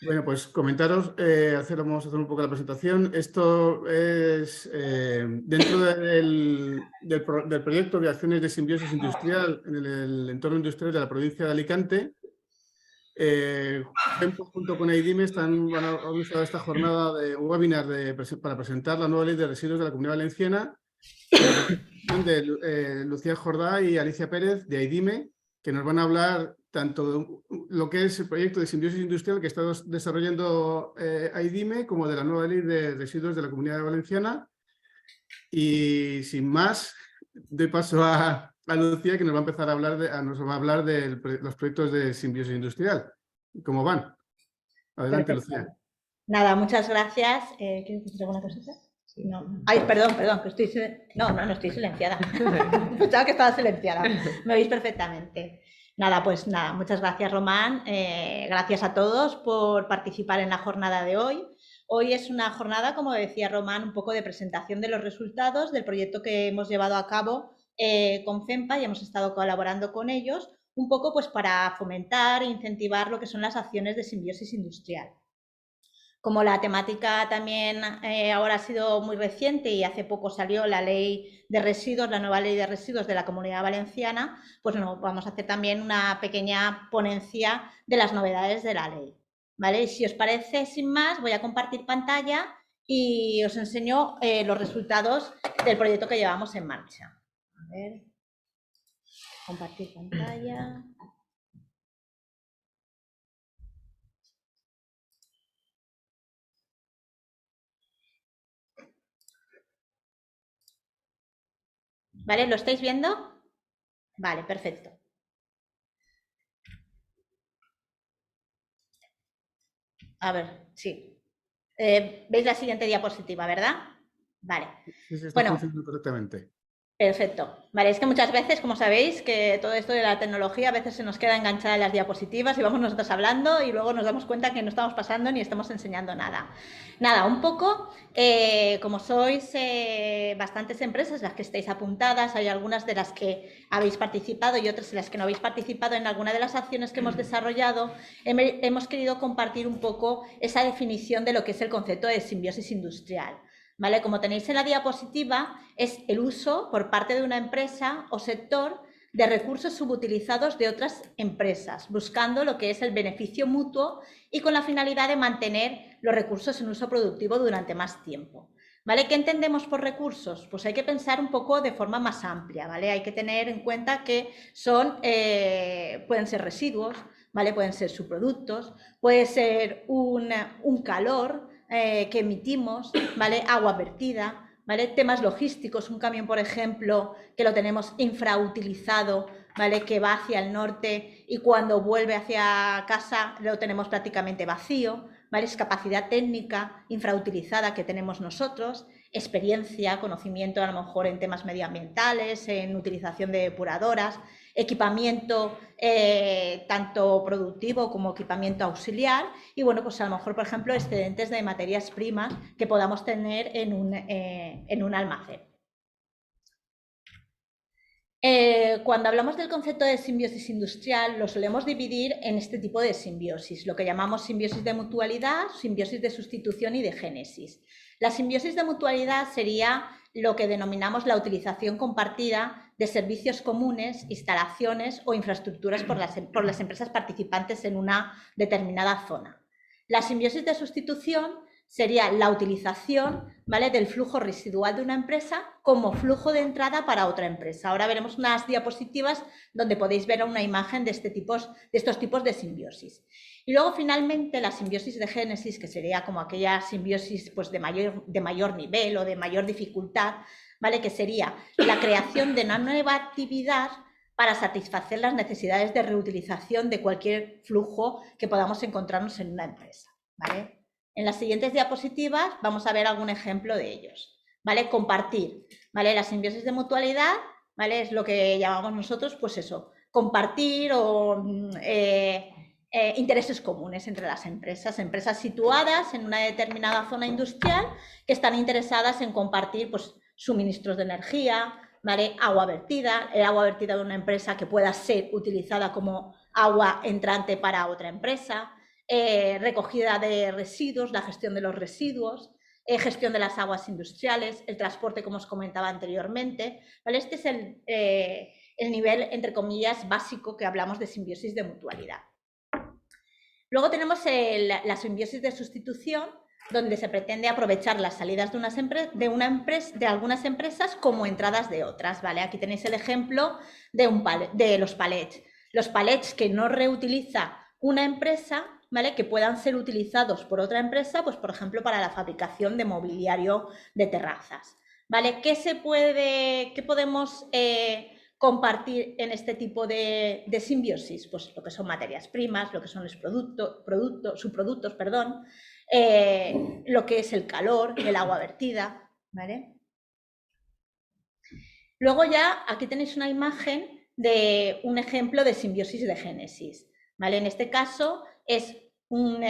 Bueno, pues comentaros, vamos a hacer un poco la presentación. Esto es dentro del proyecto de acciones de simbiosis industrial en el entorno industrial de la provincia de Alicante. FEMPO junto con AIDIME han organizado esta jornada de un webinar para presentar la nueva ley de residuos de la Comunidad Valenciana con la participación de Lucía Jordá y Alicia Pérez de AIDIME, que nos van a hablar tanto de lo que es el proyecto de simbiosis industrial que está desarrollando AIDIME como de la nueva ley de residuos de la Comunidad Valenciana. Y sin más, doy paso a Lucía, que nos va a empezar a hablar de los proyectos de simbiosis industrial. ¿Cómo van? Adelante, Perfecto. Lucía. Nada, muchas gracias. ¿Quieres decir alguna cosita? No. Ay, perdón, que estoy... No estoy silenciada. Pensaba que estaba silenciada. Me oís perfectamente. Nada, pues nada, muchas gracias, Román. Gracias a todos por participar en la jornada de hoy. Hoy es una jornada, como decía Román, un poco de presentación de los resultados del proyecto que hemos llevado a cabo con FEMPA y hemos estado colaborando con ellos, un poco pues para fomentar e incentivar lo que son las acciones de simbiosis industrial. Como la temática también ahora ha sido muy reciente y hace poco salió la ley de residuos, la nueva ley de residuos de la Comunidad Valenciana, pues no, vamos a hacer también una pequeña ponencia de las novedades de la ley. ¿Vale? Si os parece, sin más, voy a compartir pantalla y os enseño los resultados del proyecto que llevamos en marcha. A ver, compartir pantalla. ¿Vale? ¿Lo estáis viendo? Vale, perfecto. A ver, sí. ¿Veis la siguiente diapositiva, verdad? Vale. Sí, está Bueno, funcionando correctamente. perfecto. Vale, es que muchas veces, como sabéis, que todo esto de la tecnología a veces se nos queda enganchada en las diapositivas y vamos nosotros hablando y luego nos damos cuenta que no estamos pasando ni estamos enseñando nada. Nada, un poco, como sois bastantes empresas las que estáis apuntadas, hay algunas de las que habéis participado y otras en las que no habéis participado en alguna de las acciones que hemos desarrollado, hemos querido compartir un poco esa definición de lo que es el concepto de simbiosis industrial. ¿Vale? Como tenéis en la diapositiva, es el uso por parte de una empresa o sector de recursos subutilizados de otras empresas, buscando lo que es el beneficio mutuo y con la finalidad de mantener los recursos en uso productivo durante más tiempo. ¿Vale? ¿Qué entendemos por recursos? Pues hay que pensar un poco de forma más amplia, ¿vale? Hay que tener en cuenta que pueden ser residuos, ¿vale? Pueden ser subproductos, puede ser un calor, que emitimos, ¿vale? Agua vertida, ¿vale? Temas logísticos, un camión, por ejemplo, que lo tenemos infrautilizado, ¿vale? Que va hacia el norte y cuando vuelve hacia casa lo tenemos prácticamente vacío, ¿vale? Es capacidad técnica infrautilizada que tenemos nosotros, experiencia, conocimiento a lo mejor en temas medioambientales, en utilización de depuradoras, equipamiento tanto productivo como equipamiento auxiliar y bueno, pues a lo mejor, por ejemplo, excedentes de materias primas que podamos tener en un almacén. Cuando hablamos del concepto de simbiosis industrial, lo solemos dividir en este tipo de simbiosis, lo que llamamos simbiosis de mutualidad, simbiosis de sustitución y de génesis. La simbiosis de mutualidad sería lo que denominamos la utilización compartida de servicios comunes, instalaciones o infraestructuras por las empresas participantes en una determinada zona. La simbiosis de sustitución sería la utilización, ¿vale?, del flujo residual de una empresa como flujo de entrada para otra empresa. Ahora veremos unas diapositivas donde podéis ver una imagen de estos tipos de simbiosis. Y luego, finalmente, la simbiosis de génesis, que sería como aquella simbiosis pues, de mayor nivel o de mayor dificultad, ¿vale?, que sería la creación de una nueva actividad para satisfacer las necesidades de reutilización de cualquier flujo que podamos encontrarnos en una empresa, ¿vale? En las siguientes diapositivas vamos a ver algún ejemplo de ellos, ¿vale? Compartir, ¿vale? La simbiosis de mutualidad, ¿vale? Es lo que llamamos nosotros, pues eso, compartir o intereses comunes entre las empresas situadas en una determinada zona industrial que están interesadas en compartir, pues, suministros de energía, ¿vale? Agua vertida, el agua vertida de una empresa que pueda ser utilizada como agua entrante para otra empresa, recogida de residuos, la gestión de los residuos, gestión de las aguas industriales, el transporte, como os comentaba anteriormente, ¿vale? Este es el nivel, entre comillas, básico que hablamos de simbiosis de mutualidad. Luego tenemos la simbiosis de sustitución, donde se pretende aprovechar las salidas de algunas empresas como entradas de otras, ¿vale? Aquí tenéis el ejemplo de los palets. Los palets que no reutiliza una empresa, ¿vale? Que puedan ser utilizados por otra empresa, pues por ejemplo para la fabricación de mobiliario de terrazas, ¿vale? ¿Qué podemos compartir en este tipo de simbiosis? Pues lo que son materias primas, lo que son los subproductos, perdón, lo que es el calor, el agua vertida, ¿vale? Luego ya aquí tenéis una imagen de un ejemplo de simbiosis de génesis, ¿vale? En este caso es un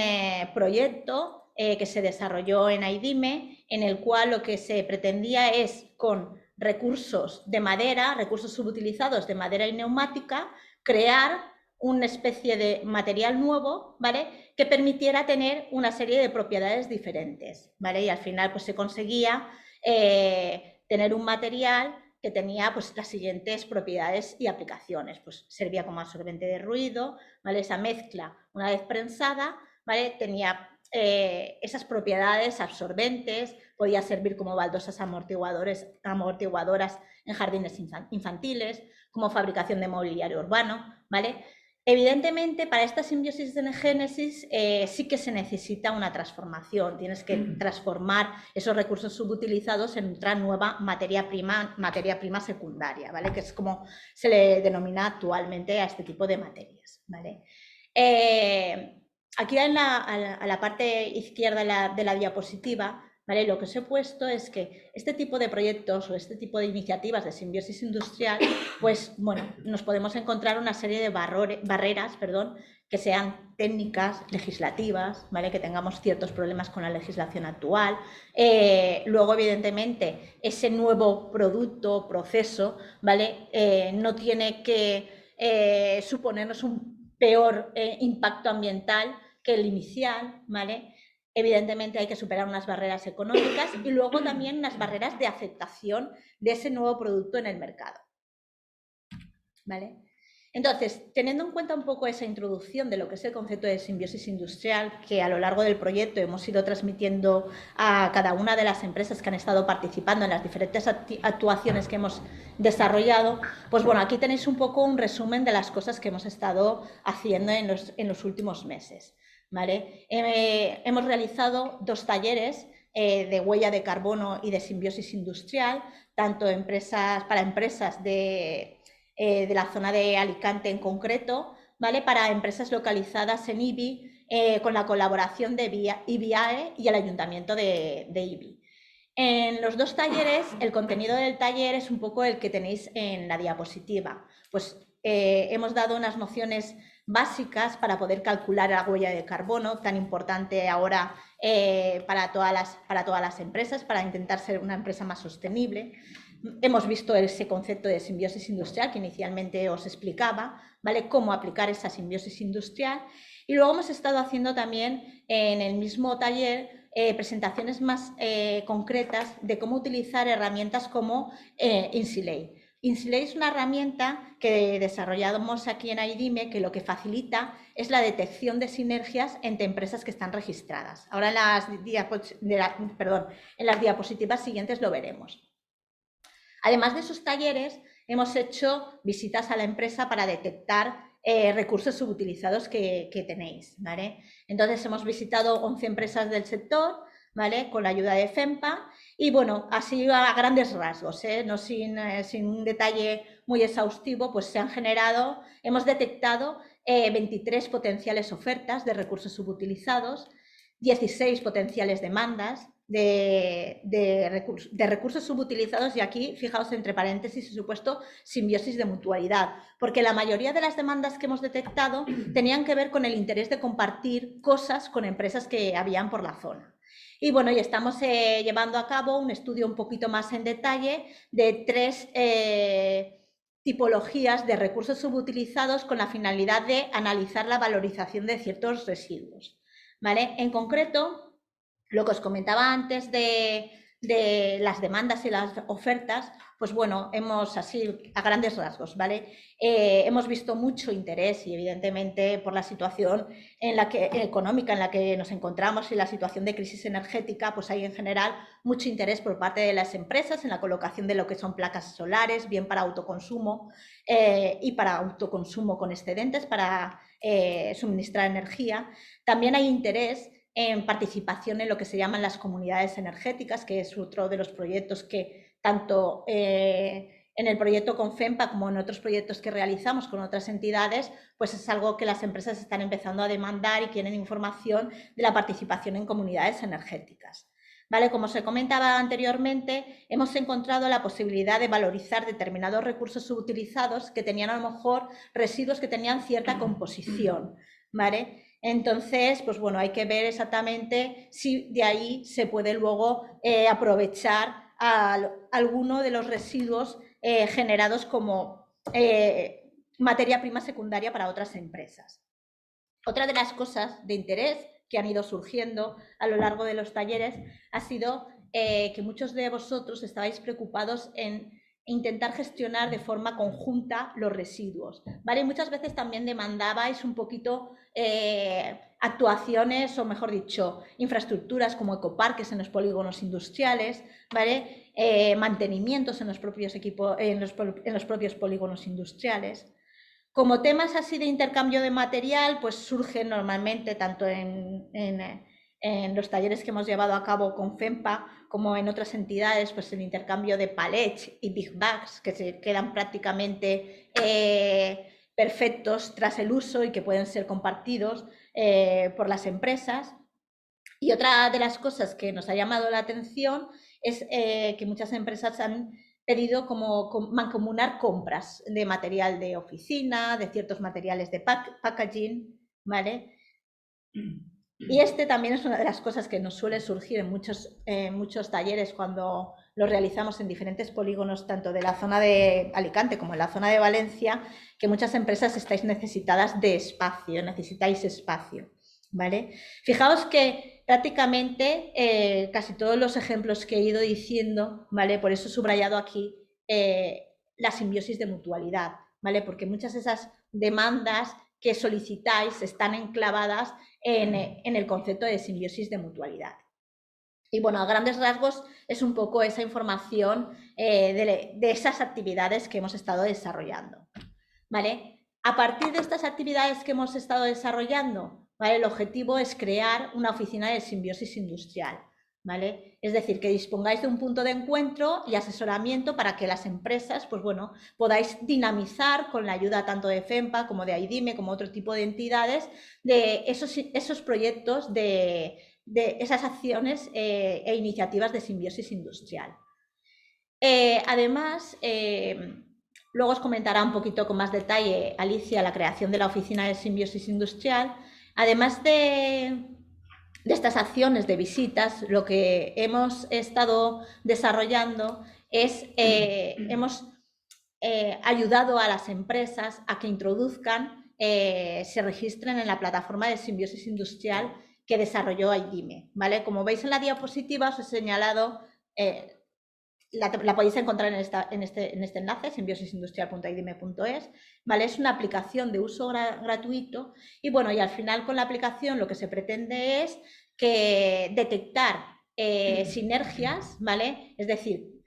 proyecto que se desarrolló en AIDIME, en el cual lo que se pretendía es, con recursos de madera, recursos subutilizados de madera y neumática, crear una especie de material nuevo, ¿vale? Que permitiera tener una serie de propiedades diferentes, ¿vale? Y al final pues se conseguía tener un material que tenía pues las siguientes propiedades y aplicaciones. Pues servía como absorbente de ruido, ¿vale? Esa mezcla, una vez prensada, ¿vale? Tenía esas propiedades absorbentes, podía servir como baldosas amortiguadoras en jardines infantiles, como fabricación de mobiliario urbano, ¿vale? Evidentemente, para esta simbiosis de génesis sí que se necesita una transformación. Tienes que transformar esos recursos subutilizados en otra nueva materia prima secundaria, ¿vale? Que es como se le denomina actualmente a este tipo de materias, ¿vale? Aquí a la parte izquierda de la diapositiva, ¿vale? Lo que os he puesto es que este tipo de proyectos o este tipo de iniciativas de simbiosis industrial, pues bueno, nos podemos encontrar una serie de barreras, que sean técnicas, legislativas, ¿vale? Que tengamos ciertos problemas con la legislación actual. Luego, evidentemente, ese nuevo producto o proceso, ¿vale? No tiene que suponernos un peor impacto ambiental que el inicial, ¿vale? Evidentemente hay que superar unas barreras económicas y luego también unas barreras de aceptación de ese nuevo producto en el mercado, ¿vale? Entonces, teniendo en cuenta un poco esa introducción de lo que es el concepto de simbiosis industrial, que a lo largo del proyecto hemos ido transmitiendo a cada una de las empresas que han estado participando en las diferentes actuaciones que hemos desarrollado, pues bueno, aquí tenéis un poco un resumen de las cosas que hemos estado haciendo en los últimos meses, ¿vale? Hemos realizado 2 talleres de huella de carbono y de simbiosis industrial, tanto para empresas de la zona de Alicante en concreto, ¿vale? Para empresas localizadas en IBI, con la colaboración de IBIAE y el Ayuntamiento de IBI. En los 2 talleres, el contenido del taller es un poco el que tenéis en la diapositiva. Pues hemos dado unas nociones básicas para poder calcular la huella de carbono, tan importante ahora para todas las empresas, para intentar ser una empresa más sostenible. Hemos visto ese concepto de simbiosis industrial que inicialmente os explicaba, ¿vale? Cómo aplicar esa simbiosis industrial. Y luego hemos estado haciendo también en el mismo taller presentaciones más concretas de cómo utilizar herramientas como Insilay. Insilay es una herramienta que desarrollamos aquí en AIDIME que lo que facilita es la detección de sinergias entre empresas que están registradas. Ahora en las diapositivas siguientes lo veremos. Además de esos talleres, hemos hecho visitas a la empresa para detectar recursos subutilizados que tenéis, ¿vale? Entonces, hemos visitado 11 empresas del sector, ¿vale? Con la ayuda de FEMPA y, bueno, así a grandes rasgos, no sin un detalle muy exhaustivo, pues hemos detectado 23 potenciales ofertas de recursos subutilizados, 16 potenciales demandas de recursos subutilizados, y aquí, fijaos, entre paréntesis, he supuesto simbiosis de mutualidad, porque la mayoría de las demandas que hemos detectado tenían que ver con el interés de compartir cosas con empresas que habían por la zona. Y bueno, y estamos llevando a cabo un estudio un poquito más en detalle de 3 tipologías de recursos subutilizados con la finalidad de analizar la valorización de ciertos residuos, ¿vale? En concreto, lo que os comentaba antes de las demandas y las ofertas, pues bueno, hemos así a grandes rasgos, ¿vale? Hemos visto mucho interés y evidentemente por la situación económica en la que nos encontramos y la situación de crisis energética, pues hay en general mucho interés por parte de las empresas en la colocación de lo que son placas solares, bien para autoconsumo y para autoconsumo con excedentes para suministrar energía. También hay interés en participación en lo que se llaman las comunidades energéticas, que es otro de los proyectos que tanto en el proyecto con FEMPA como en otros proyectos que realizamos con otras entidades, pues es algo que las empresas están empezando a demandar y quieren información de la participación en comunidades energéticas. ¿Vale? Como se comentaba anteriormente, hemos encontrado la posibilidad de valorizar determinados recursos subutilizados que tenían a lo mejor residuos que tenían cierta composición, ¿vale? Entonces, pues bueno, hay que ver exactamente si de ahí se puede luego aprovechar alguno de los residuos generados como materia prima secundaria para otras empresas. Otra de las cosas de interés que han ido surgiendo a lo largo de los talleres ha sido que muchos de vosotros estabais preocupados en intentar gestionar de forma conjunta los residuos, ¿vale? Muchas veces también demandabais un poquito actuaciones, o mejor dicho, infraestructuras como ecoparques en los polígonos industriales, ¿vale? Mantenimientos en los propios en los propios polígonos industriales. Como temas así de intercambio de material, pues surgen normalmente tanto en los talleres que hemos llevado a cabo con FEMPA como en otras entidades, pues el intercambio de palets y big bags que se quedan prácticamente perfectos tras el uso y que pueden ser compartidos por las empresas. Y otra de las cosas que nos ha llamado la atención es que muchas empresas han pedido como mancomunar compras de material de oficina, de ciertos materiales de packaging, ¿vale? Y este también es una de las cosas que nos suele surgir en muchos talleres cuando los realizamos en diferentes polígonos, tanto de la zona de Alicante como en la zona de Valencia, que muchas empresas estáis necesitadas de espacio, necesitáis espacio, ¿vale? Fijaos que prácticamente casi todos los ejemplos que he ido diciendo, ¿vale? Por eso he subrayado aquí la simbiosis de mutualidad, ¿vale? Porque muchas de esas demandas que solicitáis están enclavadas en el concepto de simbiosis de mutualidad. Y bueno, a grandes rasgos es un poco esa información de esas actividades que hemos estado desarrollando, ¿vale? A partir de estas actividades que hemos estado desarrollando, ¿vale? El objetivo es crear una oficina de simbiosis industrial, ¿vale? Es decir, que dispongáis de un punto de encuentro y asesoramiento para que las empresas, pues bueno, podáis dinamizar con la ayuda tanto de FEMPA como de AIDIME, como otro tipo de entidades, de esos proyectos, de esas acciones e iniciativas de simbiosis industrial. Además, luego os comentará un poquito con más detalle Alicia la creación de la oficina de simbiosis industrial. Además de estas acciones de visitas, lo que hemos estado desarrollando es, hemos ayudado a las empresas a que introduzcan, se registren en la plataforma de simbiosis industrial que desarrolló AIDIME, ¿vale? Como veis en la diapositiva os he señalado, la podéis encontrar en este enlace, simbiosisindustrial.aidime.es, ¿vale? Es una aplicación de uso gratuito y bueno, y al final con la aplicación lo que se pretende es que detectar sinergias, ¿vale? Es decir,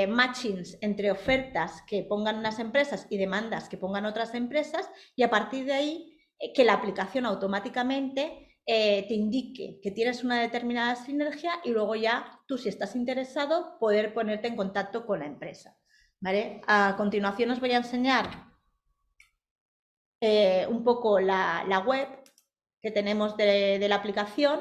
matchings entre ofertas que pongan unas empresas y demandas que pongan otras empresas y a partir de ahí que la aplicación automáticamente te indique que tienes una determinada sinergia y luego ya tú, si estás interesado, poder ponerte en contacto con la empresa, ¿vale? A continuación os voy a enseñar un poco la web que tenemos de la aplicación,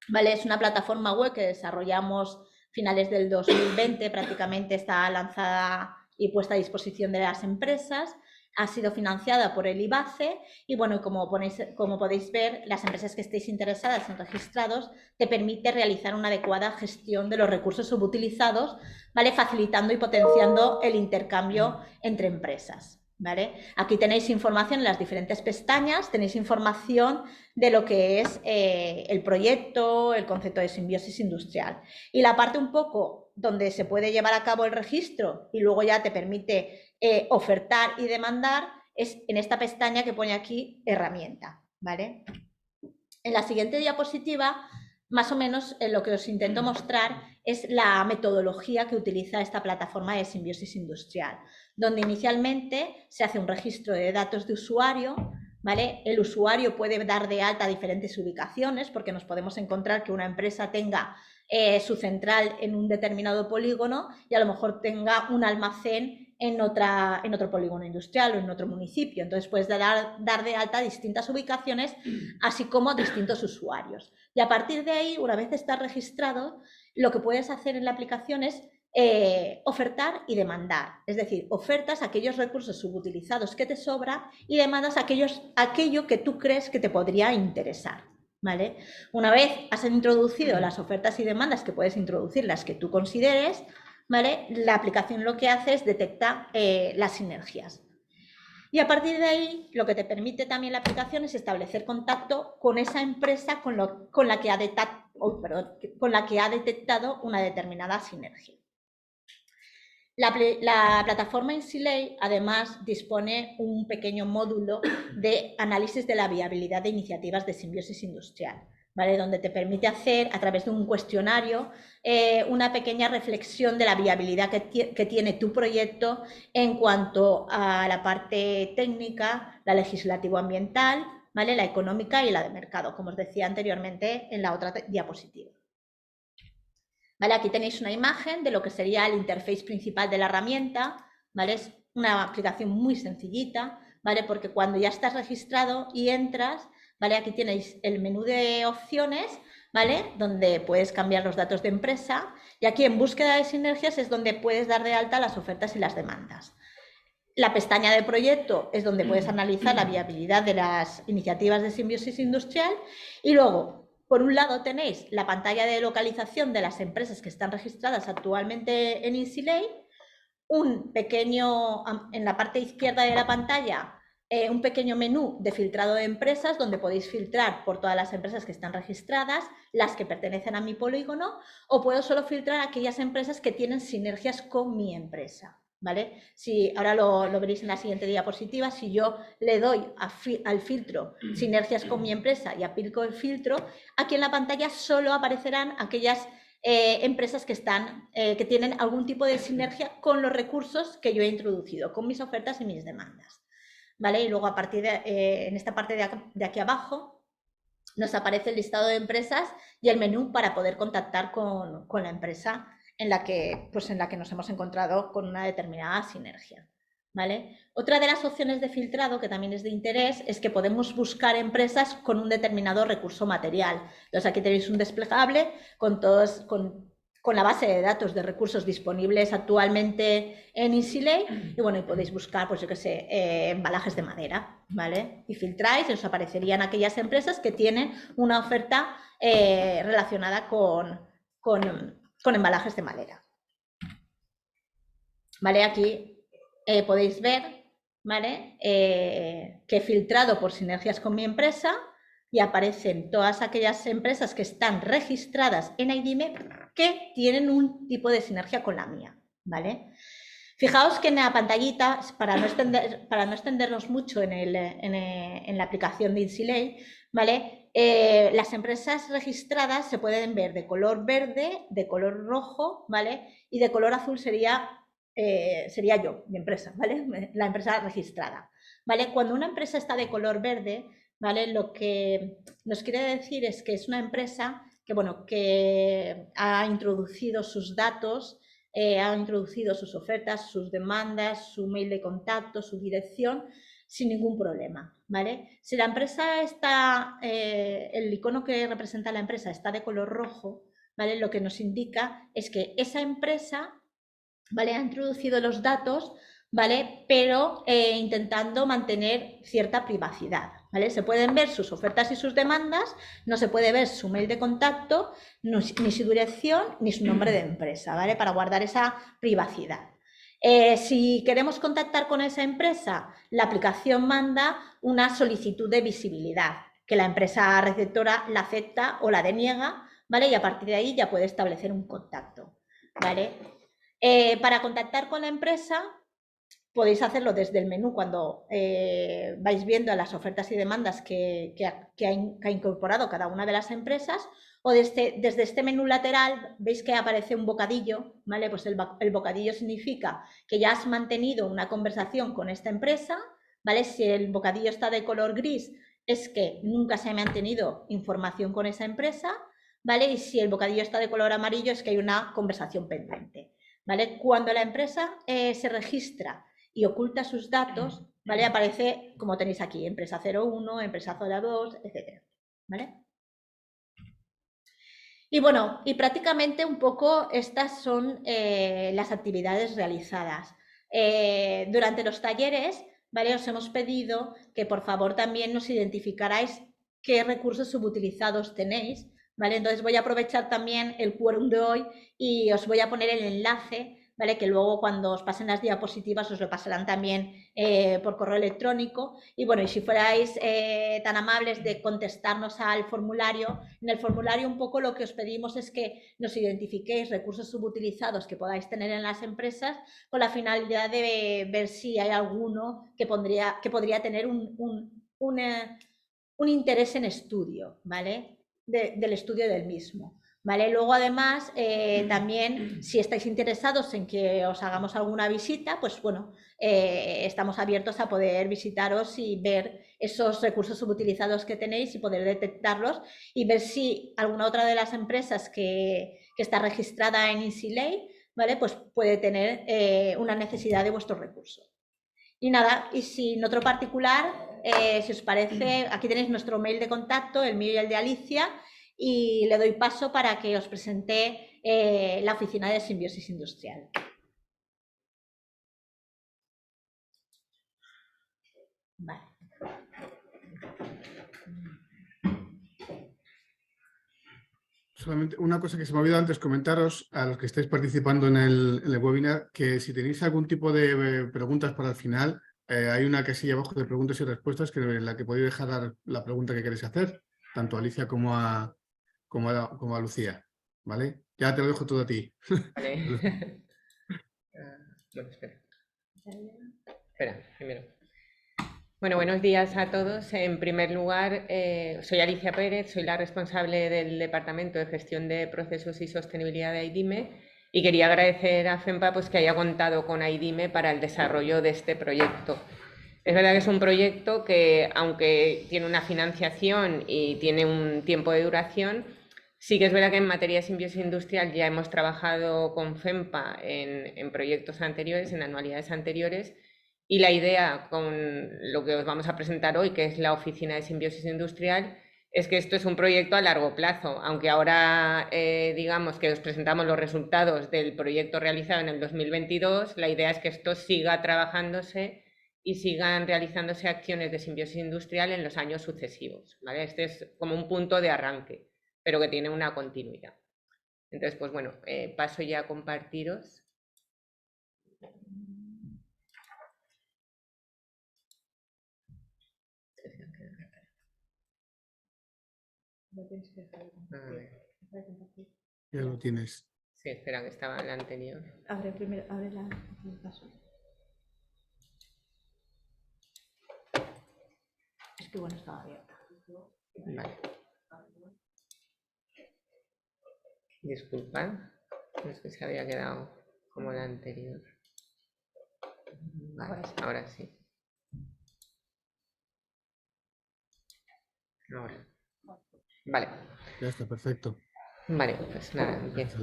¿vale? Es una plataforma web que desarrollamos finales del 2020, prácticamente está lanzada y puesta a disposición de las empresas. ha sido financiada por el IBACE y bueno, como podéis ver, las empresas que estéis interesadas en registrados te permite realizar una adecuada gestión de los recursos subutilizados, ¿vale? Facilitando y potenciando el intercambio entre empresas. ¿Vale? Aquí tenéis información en las diferentes pestañas, tenéis información de lo que es el proyecto, el concepto de simbiosis industrial. Y la parte un poco donde se puede llevar a cabo el registro y luego ya te permite ofertar y demandar es en esta pestaña que pone aquí herramienta. ¿Vale? En la siguiente diapositiva, más o menos lo que os intento mostrar es la metodología que utiliza esta plataforma de simbiosis industrial, donde inicialmente se hace un registro de datos de usuario, ¿vale? El usuario puede dar de alta diferentes ubicaciones, porque nos podemos encontrar que una empresa tenga su central en un determinado polígono y a lo mejor tenga un almacén en otro polígono industrial o en otro municipio. Entonces puedes dar de alta distintas ubicaciones, así como distintos usuarios. Y a partir de ahí, una vez estás registrado, lo que puedes hacer en la aplicación es ofertar y demandar. Es decir, ofertas aquellos recursos subutilizados que te sobran y demandas aquello que tú crees que te podría interesar. ¿Vale? Una vez has introducido las ofertas y demandas que puedes introducir, las que tú consideres, ¿vale? La aplicación lo que hace es detectar las sinergias. Y a partir de ahí, lo que te permite también la aplicación es establecer contacto con esa empresa con la que ha detectado una determinada sinergia. La plataforma Insilay además dispone un pequeño módulo de análisis de la viabilidad de iniciativas de simbiosis industrial, ¿vale? Donde te permite hacer, a través de un cuestionario, una pequeña reflexión de la viabilidad que tiene tu proyecto en cuanto a la parte técnica, la legislativo-ambiental, ¿vale? La económica y la de mercado, como os decía anteriormente en la otra diapositiva. ¿Vale? Aquí tenéis una imagen de lo que sería el interface principal de la herramienta, ¿vale? Es una aplicación muy sencillita, ¿vale? Porque cuando ya estás registrado y entras, ¿vale? Aquí tenéis el menú de opciones, ¿vale? Donde puedes cambiar los datos de empresa y aquí en búsqueda de sinergias es donde puedes dar de alta las ofertas y las demandas. La pestaña de proyecto es donde puedes analizar la viabilidad de las iniciativas de simbiosis industrial y luego, por un lado, tenéis la pantalla de localización de las empresas que están registradas actualmente en Insilay, en la parte izquierda de la pantalla, un pequeño menú de filtrado de empresas donde podéis filtrar por todas las empresas que están registradas, las que pertenecen a mi polígono, o puedo solo filtrar aquellas empresas que tienen sinergias con mi empresa. ¿Vale? Ahora lo veréis en la siguiente diapositiva, si yo le doy al filtro sinergias con mi empresa y aplico el filtro, aquí en la pantalla solo aparecerán aquellas empresas que tienen algún tipo de sinergia con los recursos que yo he introducido, con mis ofertas y mis demandas. ¿Vale? Y luego a partir en esta parte de aquí abajo nos aparece el listado de empresas y el menú para poder contactar con la empresa en la que nos hemos encontrado con una determinada sinergia. ¿Vale? Otra de las opciones de filtrado que también es de interés es que podemos buscar empresas con un determinado recurso material. Entonces aquí tenéis un desplegable con la base de datos de recursos disponibles actualmente en Insilay y bueno, y podéis buscar, pues yo qué sé, embalajes de madera, ¿vale? Y filtráis y os aparecerían aquellas empresas que tienen una oferta relacionada con embalajes de madera. ¿Vale? Aquí podéis ver, ¿vale? Que he filtrado por sinergias con mi empresa y aparecen todas aquellas empresas que están registradas en IDIME que tienen un tipo de sinergia con la mía, ¿vale? Fijaos que en la pantallita, para no extendernos mucho en la aplicación de Insilay, ¿vale? Las empresas registradas se pueden ver de color verde, de color rojo, ¿vale? Y de color azul sería yo, mi empresa, ¿vale? La empresa registrada, ¿vale? Cuando una empresa está de color verde, ¿vale? Lo que nos quiere decir es que es una empresa que ha introducido sus datos, ha introducido sus ofertas, sus demandas, su mail de contacto, su dirección, sin ningún problema, ¿vale? Si la empresa está, el icono que representa a la empresa está de color rojo, ¿vale? Lo que nos indica es que esa empresa, ¿vale? Ha introducido los datos ¿vale? Pero intentando mantener cierta privacidad, ¿vale? Se pueden ver sus ofertas y sus demandas, no se puede ver su mail de contacto, ni su dirección, ni su nombre de empresa, ¿vale? Para guardar esa privacidad. Si queremos contactar con esa empresa, la aplicación manda una solicitud de visibilidad, que la empresa receptora la acepta o la deniega, ¿vale? Y a partir de ahí ya puede establecer un contacto, ¿vale? Para contactar con la empresa, podéis hacerlo desde el menú cuando vais viendo las ofertas y demandas que ha incorporado cada una de las empresas, o desde este menú lateral veis que aparece un bocadillo, ¿vale? Pues el bocadillo significa que ya has mantenido una conversación con esta empresa, ¿vale? Si el bocadillo está de color gris, es que nunca se ha mantenido información con esa empresa, ¿vale? Y si el bocadillo está de color amarillo, es que hay una conversación pendiente, ¿vale? Cuando la empresa se registra y oculta sus datos, ¿vale? Aparece, como tenéis aquí, empresa 01, empresa 02, etc. ¿Vale? Y bueno, y prácticamente un poco estas son las actividades realizadas. Durante los talleres, ¿vale? Os hemos pedido que por favor también nos identificarais qué recursos subutilizados tenéis, ¿vale? Entonces voy a aprovechar también el quórum de hoy y os voy a poner el enlace, ¿vale? Que luego cuando os pasen las diapositivas os lo pasarán también por correo electrónico. Y bueno, y si fuerais tan amables de contestarnos al formulario, en el formulario un poco lo que os pedimos es que nos identifiquéis recursos subutilizados que podáis tener en las empresas con la finalidad de ver si hay alguno que podría tener un interés en estudio, ¿vale? Del estudio del mismo. ¿Vale? Luego, además, también, si estáis interesados en que os hagamos alguna visita, pues bueno, estamos abiertos a poder visitaros y ver esos recursos subutilizados que tenéis y poder detectarlos y ver si alguna otra de las empresas que está registrada en EasyLay, ¿vale? Pues puede tener una necesidad de vuestros recursos. Y nada, y sin otro particular, si os parece, aquí tenéis nuestro mail de contacto, el mío y el de Alicia, y le doy paso para que os presente la oficina de Simbiosis Industrial. Vale. Solamente una cosa que se me ha olvidado antes comentaros a los que estáis participando en el webinar, que si tenéis algún tipo de preguntas para el final, hay una casilla abajo de preguntas y respuestas en la que podéis dejar la pregunta que queréis hacer, tanto a Alicia como a Lucía, ¿vale? Ya te lo dejo todo a ti. Vale. Bueno, espera, primero. Bueno, buenos días a todos. En primer lugar, soy Alicia Pérez, soy la responsable del Departamento de Gestión de Procesos y Sostenibilidad de AIDIME y quería agradecer a FEMPA pues, que haya contado con AIDIME para el desarrollo de este proyecto. Es verdad que es un proyecto que, aunque tiene una financiación y tiene un tiempo de duración, sí que es verdad que en materia de simbiosis industrial ya hemos trabajado con FEMPA en proyectos anteriores, en anualidades anteriores, y la idea con lo que os vamos a presentar hoy, que es la Oficina de Simbiosis Industrial, es que esto es un proyecto a largo plazo, aunque ahora digamos que os presentamos los resultados del proyecto realizado en el 2022, la idea es que esto siga trabajándose y sigan realizándose acciones de simbiosis industrial en los años sucesivos, ¿vale? Este es como un punto de arranque, pero que tiene una continuidad. Entonces, pues bueno, paso ya a compartiros. Ya lo tienes. Sí, espera, que estaba en la anterior. Abre primero, abre el paso. Es que bueno, estaba abierta. Vale. Disculpad, es que se había quedado como la anterior. Vale, ahora sí. Ahora. Vale. Ya está, perfecto. Vale, pues nada, empiezo.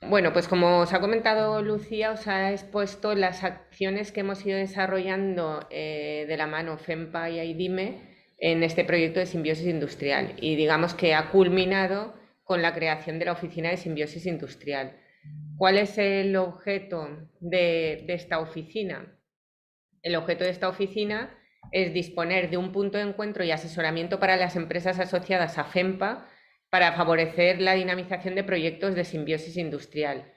Bueno, pues como os ha comentado Lucía, os ha expuesto las acciones que hemos ido desarrollando de la mano FEMPA y AIDIME en este proyecto de simbiosis industrial y digamos que ha culminado con la creación de la Oficina de Simbiosis Industrial. ¿Cuál es el objeto de esta oficina? El objeto de esta oficina es disponer de un punto de encuentro y asesoramiento para las empresas asociadas a FEMPA para favorecer la dinamización de proyectos de simbiosis industrial.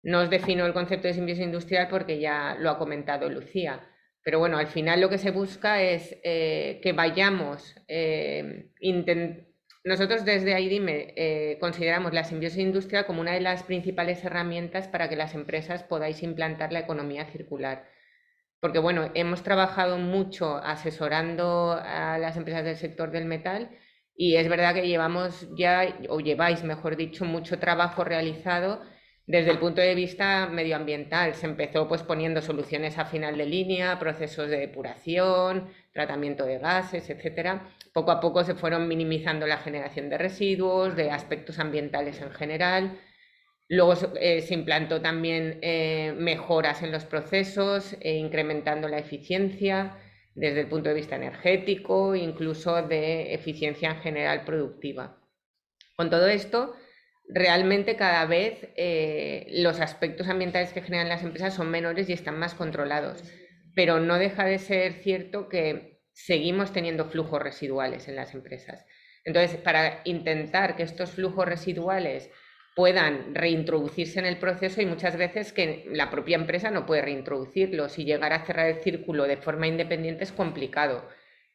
No os defino el concepto de simbiosis industrial porque ya lo ha comentado Lucía, pero bueno, al final lo que se busca es que vayamos, nosotros desde AIDIME consideramos la simbiosis industrial como una de las principales herramientas para que las empresas podáis implantar la economía circular. Porque bueno, hemos trabajado mucho asesorando a las empresas del sector del metal y es verdad que llevamos ya, o lleváis, mejor dicho, mucho trabajo realizado desde el punto de vista medioambiental. Se empezó pues poniendo soluciones a final de línea, procesos de depuración, tratamiento de gases, etcétera. Poco a poco se fueron minimizando la generación de residuos, de aspectos ambientales en general. Luego se implantó también mejoras en los procesos, incrementando la eficiencia desde el punto de vista energético, incluso de eficiencia en general productiva. Con todo esto, realmente cada vez los aspectos ambientales que generan las empresas son menores y están más controlados, pero no deja de ser cierto que seguimos teniendo flujos residuales en las empresas. Entonces, para intentar que estos flujos residuales puedan reintroducirse en el proceso, y muchas veces que la propia empresa no puede reintroducirlos y llegar a cerrar el círculo de forma independiente es complicado.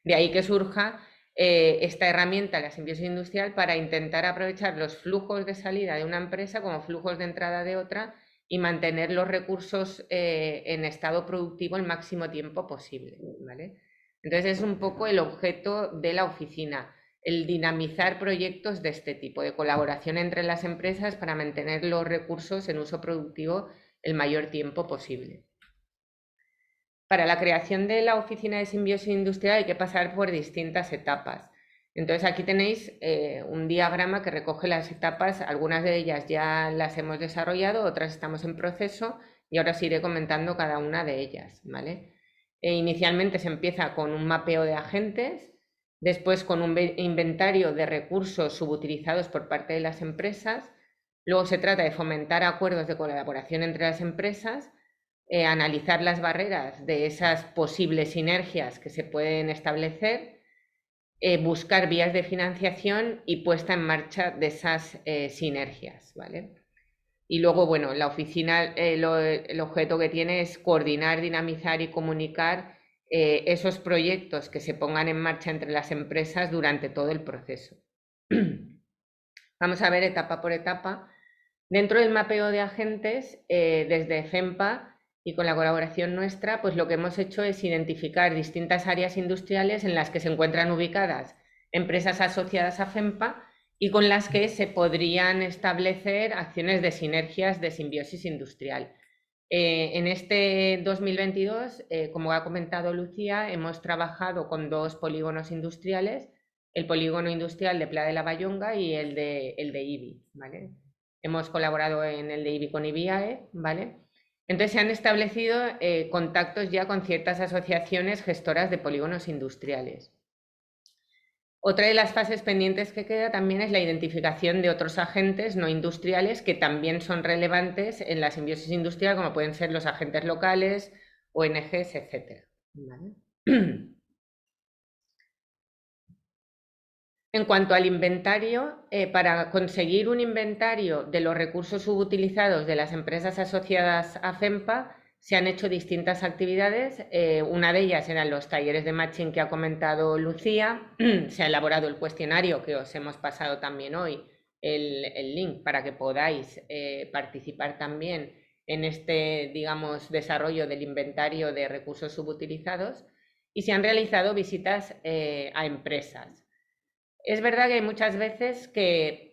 De ahí que surja esta herramienta, la simbiosis industrial, para intentar aprovechar los flujos de salida de una empresa como flujos de entrada de otra y mantener los recursos en estado productivo el máximo tiempo posible, ¿vale? Entonces es un poco el objeto de la oficina, el dinamizar proyectos de este tipo, de colaboración entre las empresas para mantener los recursos en uso productivo el mayor tiempo posible. Para la creación de la oficina de simbiosis industrial hay que pasar por distintas etapas. Entonces aquí tenéis un diagrama que recoge las etapas, algunas de ellas ya las hemos desarrollado, otras estamos en proceso y ahora os iré comentando cada una de ellas, ¿vale? Inicialmente se empieza con un mapeo de agentes, después con un inventario de recursos subutilizados por parte de las empresas, luego se trata de fomentar acuerdos de colaboración entre las empresas, analizar las barreras de esas posibles sinergias que se pueden establecer, buscar vías de financiación y puesta en marcha de esas sinergias, ¿vale? Y luego, bueno, la oficina, el objeto que tiene es coordinar, dinamizar y comunicar esos proyectos que se pongan en marcha entre las empresas durante todo el proceso. Vamos a ver etapa por etapa. Dentro del mapeo de agentes, desde FEMPA y con la colaboración nuestra, pues lo que hemos hecho es identificar distintas áreas industriales en las que se encuentran ubicadas empresas asociadas a FEMPA y con las que se podrían establecer acciones de sinergias de simbiosis industrial. En este 2022, como ha comentado Lucía, hemos trabajado con 2 polígonos industriales, el polígono industrial de Pla de la Bayonga y el de IBI, ¿vale? Hemos colaborado en el de IBI con IBIAE, ¿vale? Entonces se han establecido contactos ya con ciertas asociaciones gestoras de polígonos industriales. Otra de las fases pendientes que queda también es la identificación de otros agentes no industriales que también son relevantes en la simbiosis industrial, como pueden ser los agentes locales, ONGs, etc. ¿Vale? En cuanto al inventario, para conseguir un inventario de los recursos subutilizados de las empresas asociadas a FEMPA, se han hecho distintas actividades. Una de ellas eran los talleres de matching que ha comentado Lucía. Se ha elaborado el cuestionario que os hemos pasado también hoy, el link para que podáis participar también en este, digamos, desarrollo del inventario de recursos subutilizados. Y se han realizado visitas a empresas. Es verdad que hay muchas veces que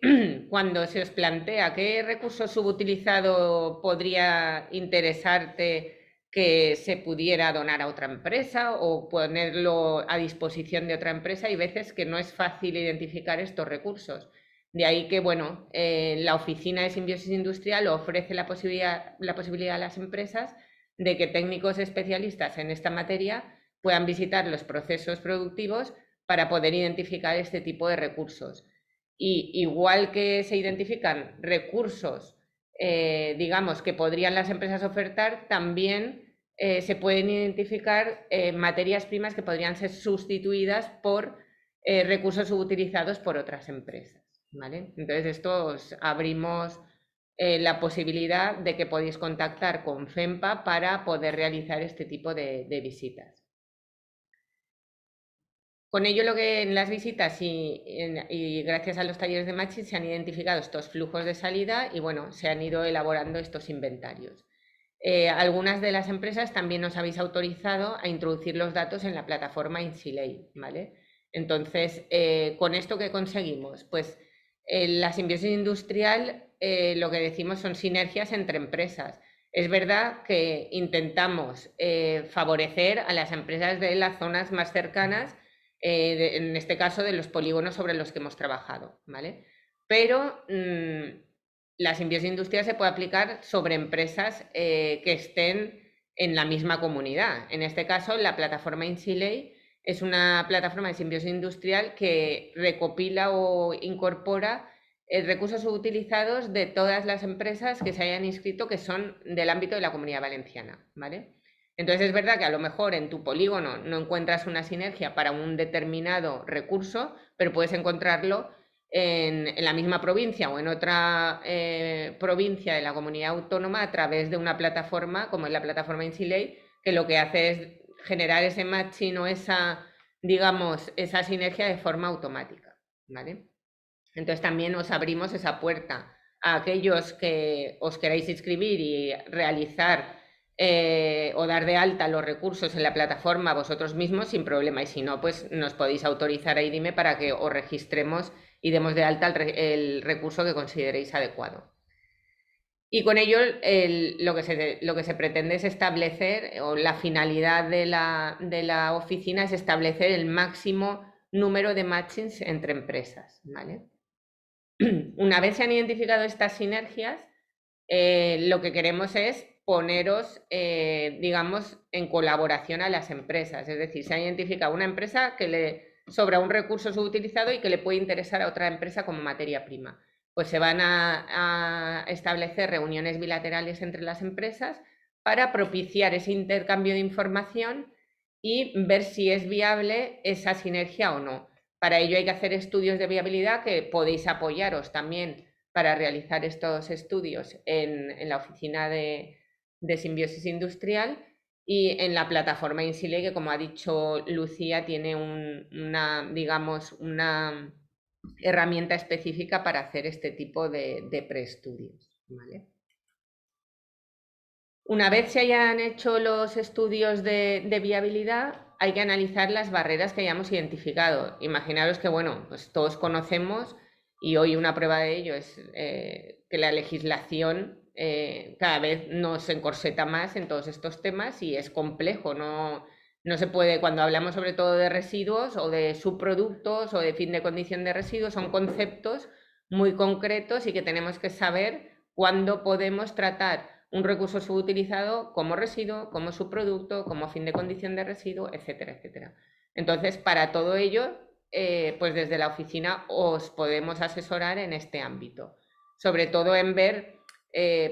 cuando se os plantea qué recurso subutilizado podría interesarte que se pudiera donar a otra empresa o ponerlo a disposición de otra empresa, hay veces que no es fácil identificar estos recursos. De ahí que, bueno, la oficina de simbiosis industrial ofrece la posibilidad a las empresas de que técnicos especialistas en esta materia puedan visitar los procesos productivos para poder identificar este tipo de recursos. Y igual que se identifican recursos digamos, que podrían las empresas ofertar, también se pueden identificar materias primas que podrían ser sustituidas por recursos subutilizados por otras empresas, ¿vale? Entonces, esto os abrimos la posibilidad de que podéis contactar con FEMPA para poder realizar este tipo de visitas. Con ello, lo que en las visitas y gracias a los talleres de matching se han identificado estos flujos de salida y bueno, se han ido elaborando estos inventarios. Algunas de las empresas también nos habéis autorizado a introducir los datos en la plataforma InSilei, ¿vale? Entonces, ¿con esto qué conseguimos? Pues la simbiosis industrial, lo que decimos son sinergias entre empresas. Es verdad que intentamos favorecer a las empresas de las zonas más cercanas, en este caso de los polígonos sobre los que hemos trabajado, ¿vale? Pero la simbiosis industrial se puede aplicar sobre empresas que estén en la misma comunidad. En este caso, la plataforma InSilei es una plataforma de simbiosis industrial que recopila o incorpora recursos utilizados de todas las empresas que se hayan inscrito que son del ámbito de la Comunidad Valenciana, ¿vale? Entonces es verdad que a lo mejor en tu polígono no encuentras una sinergia para un determinado recurso, pero puedes encontrarlo en la misma provincia o en otra provincia de la comunidad autónoma a través de una plataforma como es la plataforma InSilei, que lo que hace es generar ese matching o esa, digamos, esa sinergia de forma automática, ¿vale? Entonces también os abrimos esa puerta a aquellos que os queráis inscribir y realizar o dar de alta los recursos en la plataforma vosotros mismos sin problema, y si no, pues nos podéis autorizar a IDIME para que os registremos y demos de alta el recurso que consideréis adecuado. Y con ello lo que se pretende es establecer, o la finalidad de la oficina es establecer el máximo número de matchings entre empresas, ¿vale? Una vez se han identificado estas sinergias, lo que queremos es poneros, digamos, en colaboración a las empresas. Es decir, se ha identificado una empresa que le sobra un recurso subutilizado y que le puede interesar a otra empresa como materia prima. Pues se van a establecer reuniones bilaterales entre las empresas para propiciar ese intercambio de información y ver si es viable esa sinergia o no. Para ello hay que hacer estudios de viabilidad que podéis apoyaros también para realizar estos estudios en la oficina de simbiosis industrial y en la plataforma InSilei, que como ha dicho Lucía, tiene digamos, una herramienta específica para hacer este tipo de preestudios, ¿vale? Una vez se hayan hecho los estudios de viabilidad, hay que analizar las barreras que hayamos identificado. Imaginaros que, bueno, pues todos conocemos, y hoy una prueba de ello es que la legislación cada vez nos encorseta más en todos estos temas y es complejo, no se puede, cuando hablamos sobre todo de residuos o de subproductos o de fin de condición de residuos, son conceptos muy concretos y que tenemos que saber cuándo podemos tratar un recurso subutilizado como residuo, como subproducto, como fin de condición de residuo, etcétera, etcétera. Entonces, para todo ello, pues desde la oficina os podemos asesorar en este ámbito. Sobre todo en ver,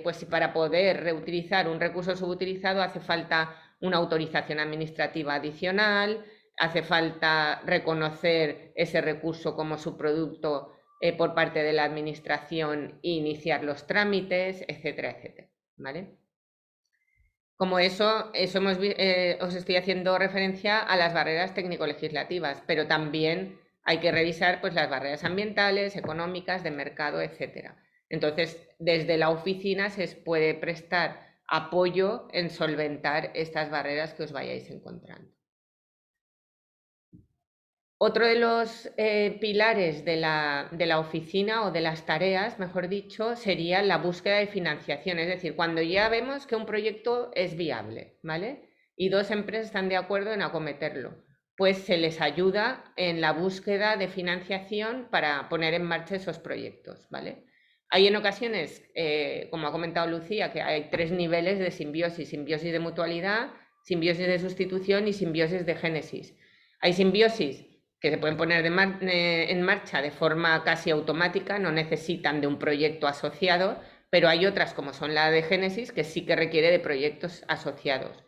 pues si para poder reutilizar un recurso subutilizado hace falta una autorización administrativa adicional, hace falta reconocer ese recurso como subproducto por parte de la administración e iniciar los trámites, etcétera, etcétera. ¿Vale? Como eso os estoy haciendo referencia a las barreras técnico-legislativas, pero también hay que revisar pues, las barreras ambientales, económicas, de mercado, etcétera. Entonces, desde la oficina se os puede prestar apoyo en solventar estas barreras que os vayáis encontrando. Otro de los pilares de la oficina o de las tareas, mejor dicho, sería la búsqueda de financiación. Es decir, cuando ya vemos que un proyecto es viable, ¿vale? Y dos empresas están de acuerdo en acometerlo, pues se les ayuda en la búsqueda de financiación para poner en marcha esos proyectos, ¿vale? Hay en ocasiones, como ha comentado Lucía, que hay 3 niveles de simbiosis: simbiosis de mutualidad, simbiosis de sustitución y simbiosis de génesis. Hay simbiosis que se pueden poner en marcha de forma casi automática, no necesitan de un proyecto asociado, pero hay otras, como son la de Génesis, que sí que requiere de proyectos asociados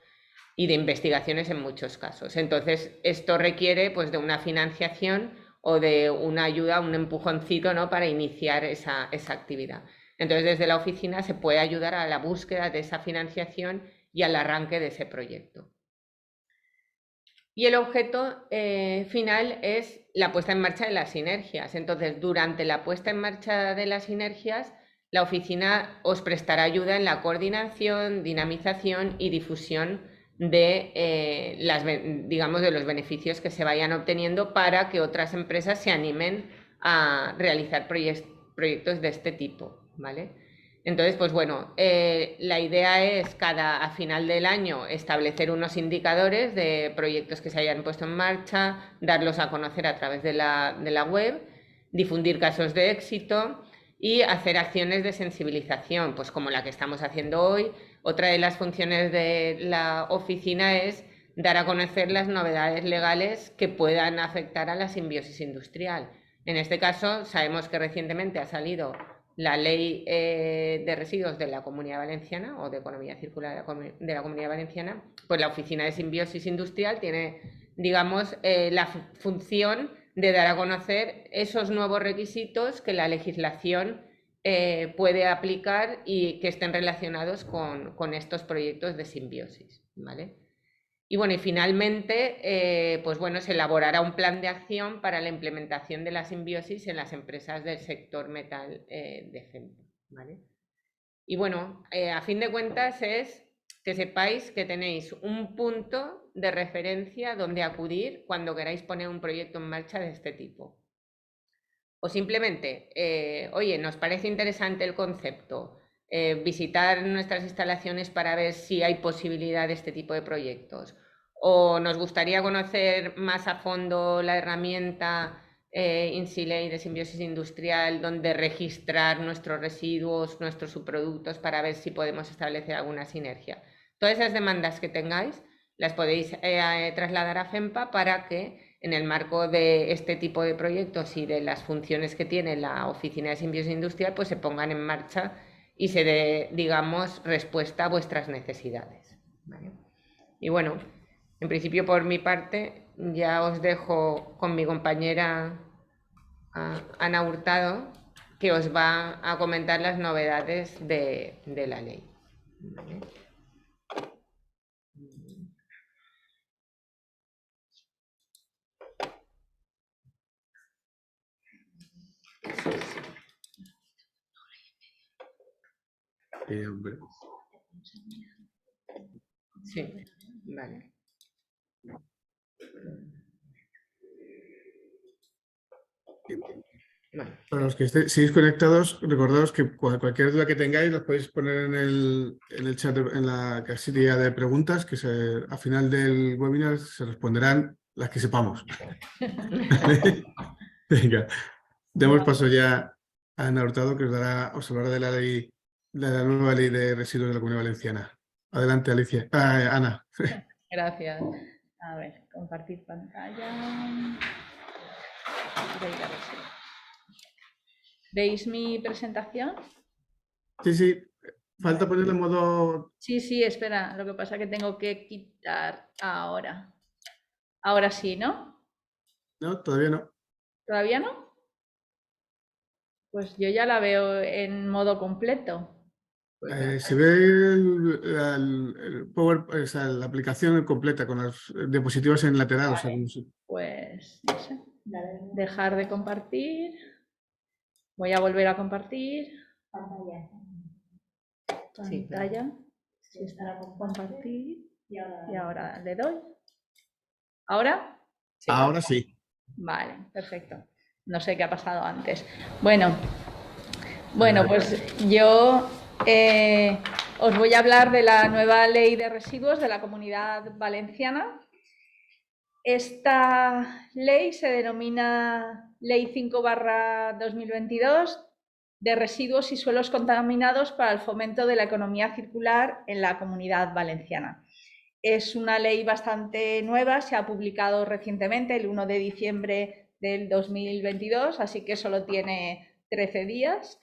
y de investigaciones en muchos casos. Entonces, esto requiere pues de una financiación o de una ayuda, un empujoncito, ¿no?, para iniciar esa actividad. Entonces, desde la oficina se puede ayudar a la búsqueda de esa financiación y al arranque de ese proyecto. Y el objeto final es la puesta en marcha de las sinergias. Entonces, durante la puesta en marcha de las sinergias, la oficina os prestará ayuda en la coordinación, dinamización y difusión de, de los beneficios que se vayan obteniendo para que otras empresas se animen a realizar proyectos de este tipo, ¿vale? Entonces, pues bueno, la idea es a final del año establecer unos indicadores de proyectos que se hayan puesto en marcha, darlos a conocer a través de la web, difundir casos de éxito y hacer acciones de sensibilización, pues como la que estamos haciendo hoy. Otra de las funciones de la oficina es dar a conocer las novedades legales que puedan afectar a la simbiosis industrial. En este caso, sabemos que recientemente ha salido la ley de residuos de la Comunidad Valenciana o de economía circular de la Comunidad Valenciana. Pues la oficina de simbiosis industrial tiene, digamos, la función de dar a conocer esos nuevos requisitos que la legislación puede aplicar y que estén relacionados con estos proyectos de simbiosis, ¿vale? Y bueno, y finalmente, pues bueno, se elaborará un plan de acción para la implementación de la simbiosis en las empresas del sector metal de FEMPA, ¿vale? Y bueno, a fin de cuentas es que sepáis que tenéis un punto de referencia donde acudir cuando queráis poner un proyecto en marcha de este tipo. O simplemente, oye, nos parece interesante el concepto, visitar nuestras instalaciones para ver si hay posibilidad de este tipo de proyectos, o nos gustaría conocer más a fondo la herramienta InSiley de simbiosis industrial, donde registrar nuestros residuos, nuestros subproductos, para ver si podemos establecer alguna sinergia. Todas esas demandas que tengáis las podéis trasladar a FEMPA para que en el marco de este tipo de proyectos y de las funciones que tiene la Oficina de Simbiosis Industrial, pues se pongan en marcha y se dé, digamos, respuesta a vuestras necesidades, ¿vale? Y bueno, en principio por mi parte ya os dejo con mi compañera Ana Hurtado, que os va a comentar las novedades de la ley, ¿vale? Hombre. Sí, vale. Bueno. Para los que seguís conectados, recordaros que cualquier duda que tengáis los podéis poner en el chat, en la casilla de preguntas, que al final del webinar se responderán las que sepamos. Venga, demos paso ya a Ana Hurtado, que os hablará de la nueva ley de residuos de la Comunidad Valenciana. Adelante, Alicia. Ana. Gracias. A ver, compartir pantalla. ¿Veis mi presentación? Sí. Falta ponerle en modo... Sí, espera. Lo que pasa es que tengo que quitar ahora. Ahora sí, ¿no? No, todavía no. ¿Todavía no? Pues yo ya la veo en modo completo. Se ve el Power, o sea, la aplicación completa con las diapositivas en lateral. Vale. O sea, Pues no sé. Dejar de compartir. Voy a volver a compartir. Pantalla. Sí, estará con compartir. Y ahora le doy. ¿Ahora? Sí. Ahora sí. Vale, perfecto. No sé qué ha pasado antes. Bueno, pues yo os voy a hablar de la nueva ley de residuos de la Comunidad Valenciana. Esta ley se denomina Ley 5/2022 de residuos y suelos contaminados para el fomento de la economía circular en la Comunidad Valenciana. Es una ley bastante nueva, se ha publicado recientemente, el 1 de diciembre del 2022, así que solo tiene 13 días.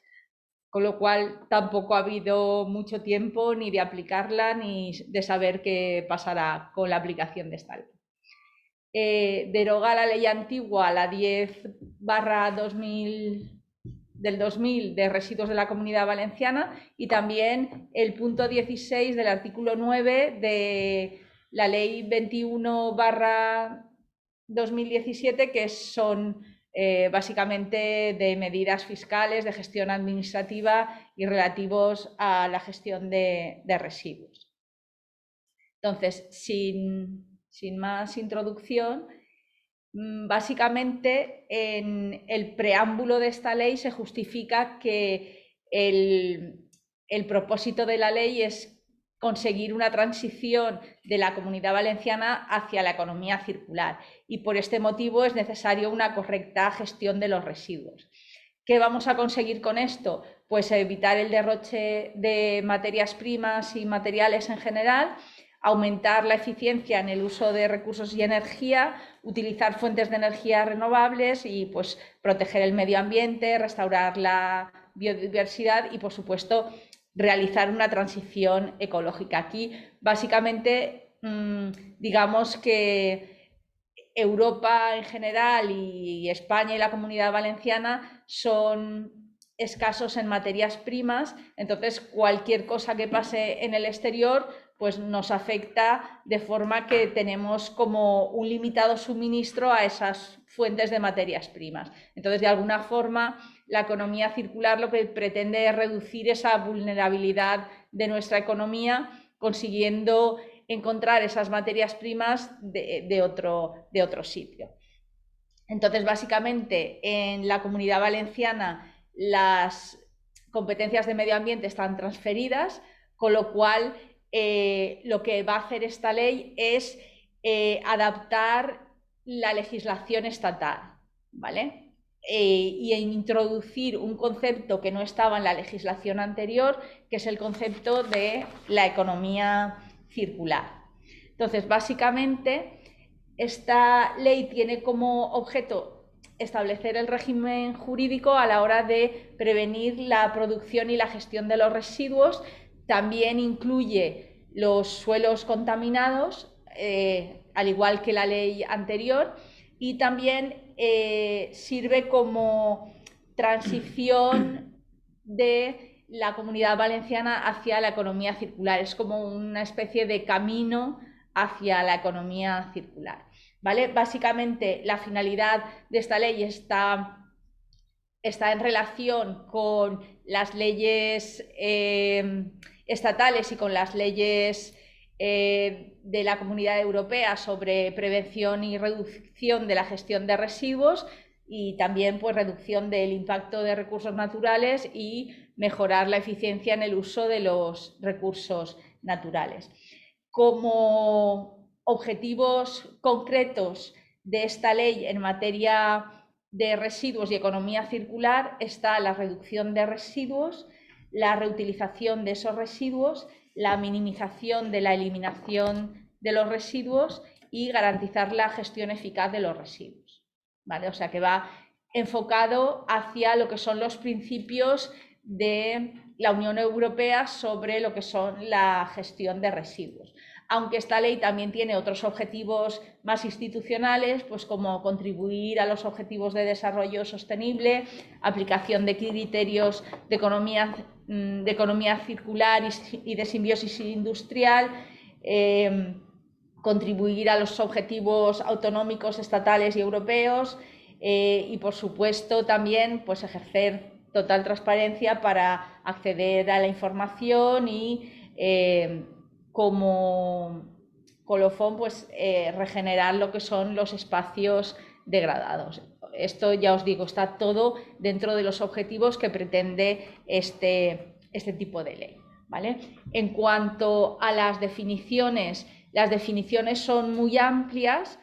con lo cual tampoco ha habido mucho tiempo ni de aplicarla ni de saber qué pasará con la aplicación de esta ley. Deroga la ley antigua, la 10/2000 de residuos de la Comunidad Valenciana, y también el punto 16 del artículo 9 de la ley 21/2017, que son básicamente de medidas fiscales, de gestión administrativa y relativos a la gestión de residuos. Entonces, sin más introducción, básicamente en el preámbulo de esta ley se justifica que el propósito de la ley es conseguir una transición de la Comunidad Valenciana hacia la economía circular, y por este motivo es necesario una correcta gestión de los residuos. ¿Qué vamos a conseguir con esto? Pues evitar el derroche de materias primas y materiales en general, aumentar la eficiencia en el uso de recursos y energía, utilizar fuentes de energía renovables y pues proteger el medio ambiente, restaurar la biodiversidad y, por supuesto, realizar una transición ecológica. Aquí, básicamente, digamos que Europa en general y España y la Comunidad Valenciana son escasos en materias primas, entonces cualquier cosa que pase en el exterior pues nos afecta de forma que tenemos como un limitado suministro a esas fuentes de materias primas. Entonces, de alguna forma, la economía circular lo que pretende es reducir esa vulnerabilidad de nuestra economía, consiguiendo encontrar esas materias primas de otro sitio. Entonces, básicamente, en la Comunidad Valenciana las competencias de medio ambiente están transferidas, con lo cual lo que va a hacer esta ley es adaptar la legislación estatal, ¿vale? Y introducir un concepto que no estaba en la legislación anterior, que es el concepto de la economía circular. Entonces, básicamente, esta ley tiene como objeto establecer el régimen jurídico a la hora de prevenir la producción y la gestión de los residuos. También incluye los suelos contaminados, al igual que la ley anterior, y también sirve como transición de la Comunidad Valenciana hacia la economía circular. Es como una especie de camino hacia la economía circular, ¿vale? Básicamente, la finalidad de esta ley está en relación con las leyes estatales y con las leyes de la Comunidad Europea sobre prevención y reducción de la gestión de residuos, y también pues reducción del impacto de recursos naturales y mejorar la eficiencia en el uso de los recursos naturales. Como objetivos concretos de esta ley en materia de residuos y economía circular está la reducción de residuos, la reutilización de esos residuos, la minimización de la eliminación de los residuos y garantizar la gestión eficaz de los residuos, ¿vale? O sea que va enfocado hacia lo que son los principios de la Unión Europea sobre lo que son la gestión de residuos. Aunque esta ley también tiene otros objetivos más institucionales, pues como contribuir a los objetivos de desarrollo sostenible, aplicación de criterios de economía circular y de simbiosis industrial, contribuir a los objetivos autonómicos estatales y europeos, y por supuesto también pues ejercer total transparencia para acceder a la información y como colofón pues regenerar lo que son los espacios degradados. Esto, ya os digo, está todo dentro de los objetivos que pretende este tipo de ley, ¿vale? En cuanto a las definiciones son muy amplias.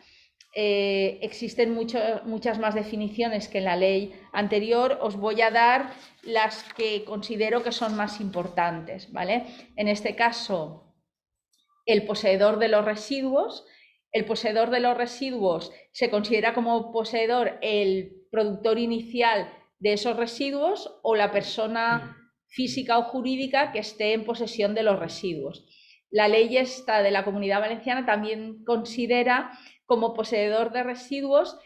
Existen muchas más definiciones que en la ley anterior. Os voy a dar las que considero que son más importantes, ¿vale? En este caso, el poseedor de los residuos. El poseedor de los residuos se considera como poseedor el productor inicial de esos residuos o la persona física o jurídica que esté en posesión de los residuos. La ley esta de la Comunidad Valenciana también considera como poseedor de residuos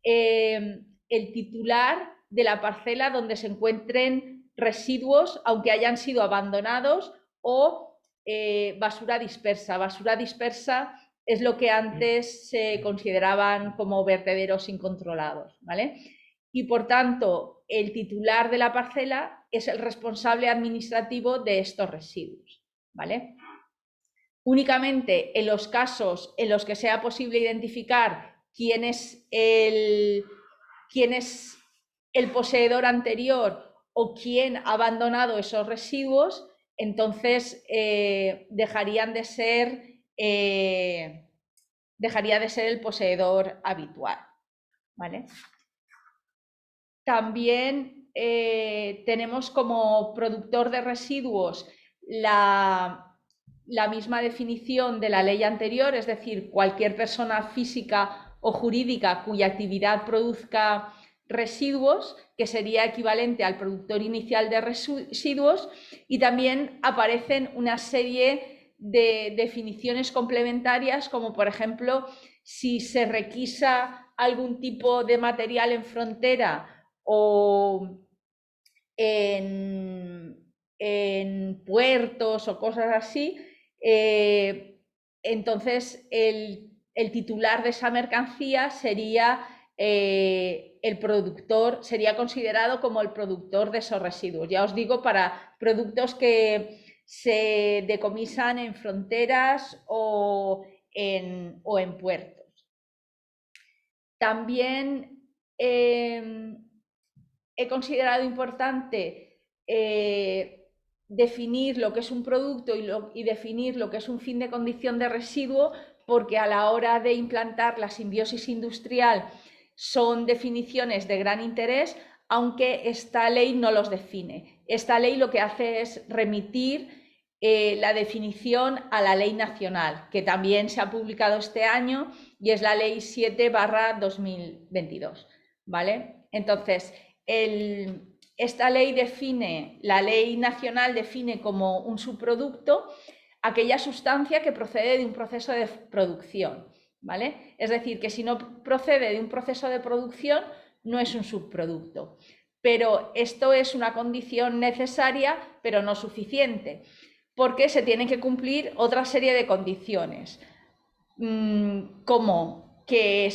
el titular de la parcela donde se encuentren residuos, aunque hayan sido abandonados, o basura dispersa. Basura dispersa es lo que antes se consideraban como vertederos incontrolados, ¿vale? Y por tanto, el titular de la parcela es el responsable administrativo de estos residuos, ¿vale? Únicamente en los casos en los que sea posible identificar quién es el poseedor anterior o quién ha abandonado esos residuos, entonces dejaría de ser el poseedor habitual, ¿vale? También tenemos como productor de residuos la misma definición de la ley anterior, es decir, cualquier persona física o jurídica cuya actividad produzca residuos, que sería equivalente al productor inicial de residuos, y también aparecen una serie de definiciones complementarias, como por ejemplo, si se requisa algún tipo de material en frontera o en puertos o cosas así, entonces el titular de esa mercancía sería el productor, sería considerado como el productor de esos residuos. Ya os digo, para productos que se decomisan en fronteras o en puertos. También he considerado importante definir lo que es un producto y definir lo que es un fin de condición de residuo, porque a la hora de implantar la simbiosis industrial son definiciones de gran interés, aunque esta ley no los define. Esta ley lo que hace es remitir la definición a la ley nacional, que también se ha publicado este año y es la ley 7/2022, ¿vale? Entonces, esta ley la ley nacional define como un subproducto aquella sustancia que procede de un proceso de producción, ¿vale? Es decir, que si no procede de un proceso de producción, no es un subproducto. Pero esto es una condición necesaria, pero no suficiente, porque se tienen que cumplir otra serie de condiciones, como que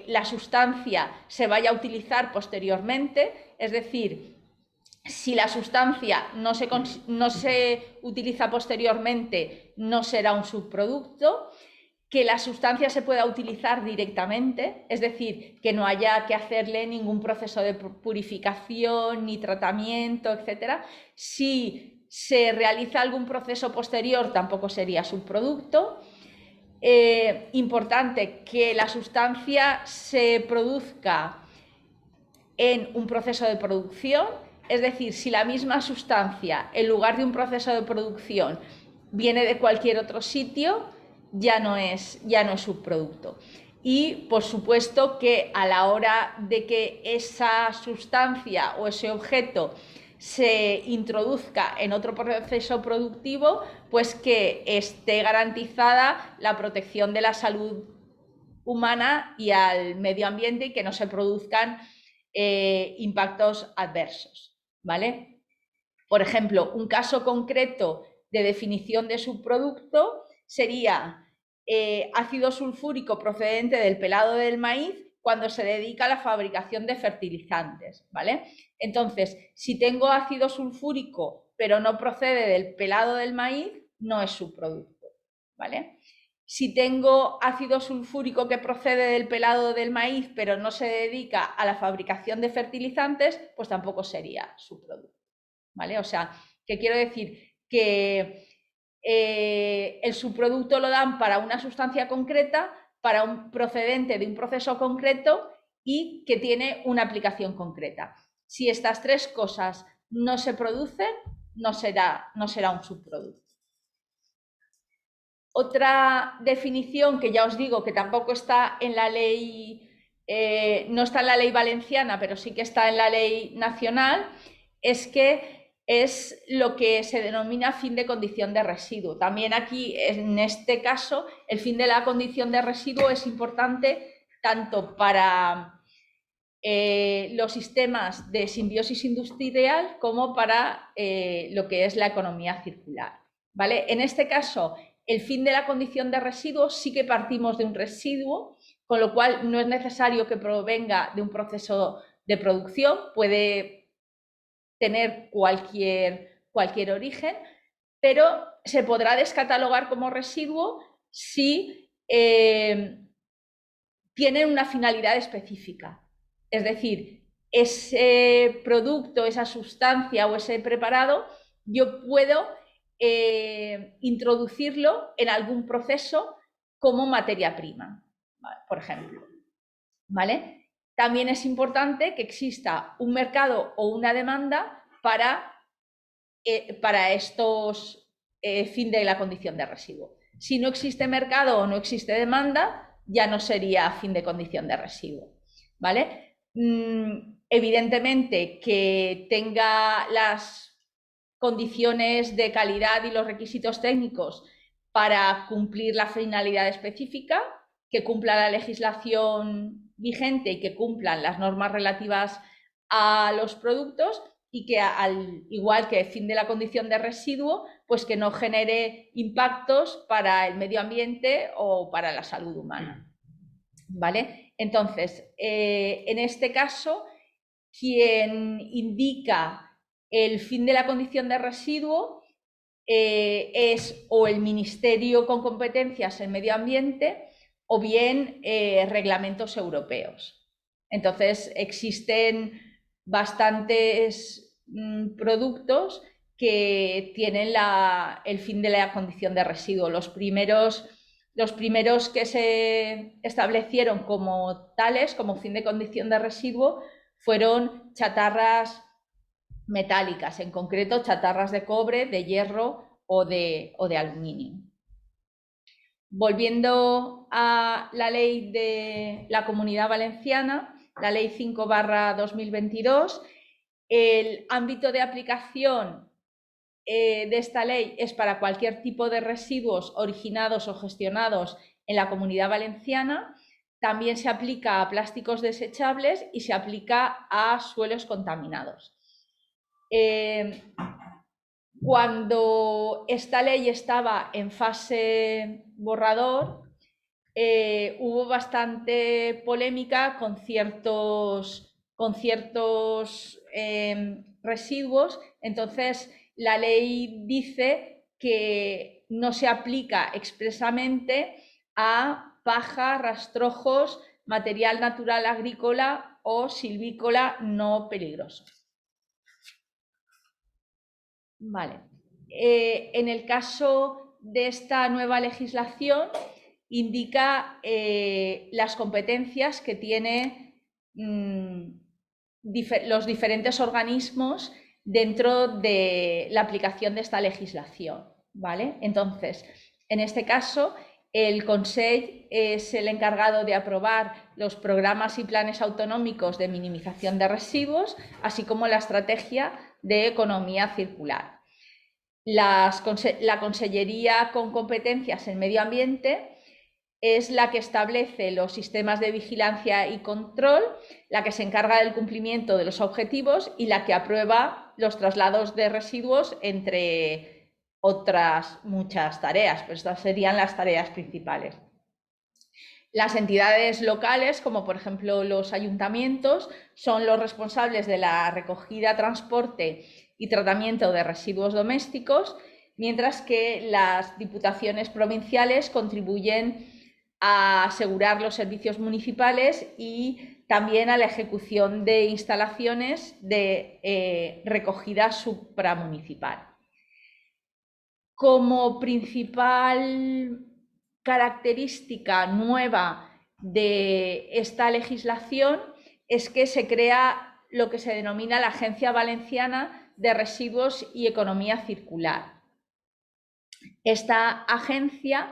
la sustancia se vaya a utilizar posteriormente, es decir, si la sustancia no se utiliza posteriormente, no será un subproducto, que la sustancia se pueda utilizar directamente, es decir, que no haya que hacerle ningún proceso de purificación ni tratamiento, etc. Si se realiza algún proceso posterior, tampoco sería subproducto. Importante que la sustancia se produzca en un proceso de producción, es decir, si la misma sustancia, en lugar de un proceso de producción, viene de cualquier otro sitio, ya no es subproducto. Y, por supuesto, que a la hora de que esa sustancia o ese objeto se introduzca en otro proceso productivo, pues que esté garantizada la protección de la salud humana y al medio ambiente y que no se produzcan impactos adversos, ¿vale? Por ejemplo, un caso concreto de definición de subproducto sería ácido sulfúrico procedente del pelado del maíz cuando se dedica a la fabricación de fertilizantes, ¿vale? Entonces, si tengo ácido sulfúrico pero no procede del pelado del maíz, no es subproducto, ¿vale? Si tengo ácido sulfúrico que procede del pelado del maíz pero no se dedica a la fabricación de fertilizantes, pues tampoco sería subproducto, ¿vale? O sea, ¿qué quiero decir? Que el subproducto lo dan para una sustancia concreta, para un procedente de un proceso concreto y que tiene una aplicación concreta. Si estas tres cosas no se producen, no será un subproducto. Otra definición que ya os digo que tampoco está en la ley, no está en la ley valenciana, pero sí que está en la ley nacional, es que es lo que se denomina fin de condición de residuo. También aquí, en este caso, el fin de la condición de residuo es importante tanto para los sistemas de simbiosis industrial como para lo que es la economía circular, ¿vale? En este caso, el fin de la condición de residuo sí que partimos de un residuo, con lo cual no es necesario que provenga de un proceso de producción, puede tener cualquier origen, pero se podrá descatalogar como residuo si tiene una finalidad específica. Es decir, ese producto, esa sustancia o ese preparado, yo puedo introducirlo en algún proceso como materia prima, ¿vale? Por ejemplo, ¿vale? También es importante que exista un mercado o una demanda para estos fin de la condición de residuo. Si no existe mercado o no existe demanda, ya no sería fin de condición de residuo, ¿vale? Evidentemente que tenga las condiciones de calidad y los requisitos técnicos para cumplir la finalidad específica, que cumpla la legislación vigente y que cumplan las normas relativas a los productos, y que al igual que fin de la condición de residuo, pues que no genere impactos para el medio ambiente o para la salud humana, ¿vale? Entonces, en este caso, quien indica el fin de la condición de residuo es o el Ministerio con competencias en medio ambiente o bien reglamentos europeos. Entonces, existen bastantes productos que tienen el fin de la condición de residuo. Los primeros que se establecieron como tales, como fin de condición de residuo, fueron chatarras metálicas, en concreto chatarras de cobre, de hierro o de aluminio. Volviendo a la ley de la Comunidad Valenciana, la ley 5/2022, el ámbito de aplicación de esta ley es para cualquier tipo de residuos originados o gestionados en la Comunidad Valenciana. También se aplica a plásticos desechables y se aplica a suelos contaminados. Cuando esta ley estaba en fase borrador, hubo bastante polémica con ciertos residuos. Entonces, la ley dice que no se aplica expresamente a paja, rastrojos, material natural agrícola o silvícola no peligroso. Vale. En el caso de esta nueva legislación, indica las competencias que tienen los diferentes organismos dentro de la aplicación de esta legislación, ¿vale? Entonces, en este caso, el Consell es el encargado de aprobar los programas y planes autonómicos de minimización de residuos, así como la estrategia de economía circular. La Consellería con competencias en medio ambiente es la que establece los sistemas de vigilancia y control, la que se encarga del cumplimiento de los objetivos y la que aprueba los traslados de residuos, entre otras muchas tareas, pero estas serían las tareas principales. Las entidades locales, como por ejemplo los ayuntamientos, son los responsables de la recogida, transporte y tratamiento de residuos domésticos, mientras que las diputaciones provinciales contribuyen a asegurar los servicios municipales y también a la ejecución de instalaciones de recogida supramunicipal. Como principal característica nueva de esta legislación es que se crea lo que se denomina la Agencia Valenciana de Residuos y Economía Circular. Esta agencia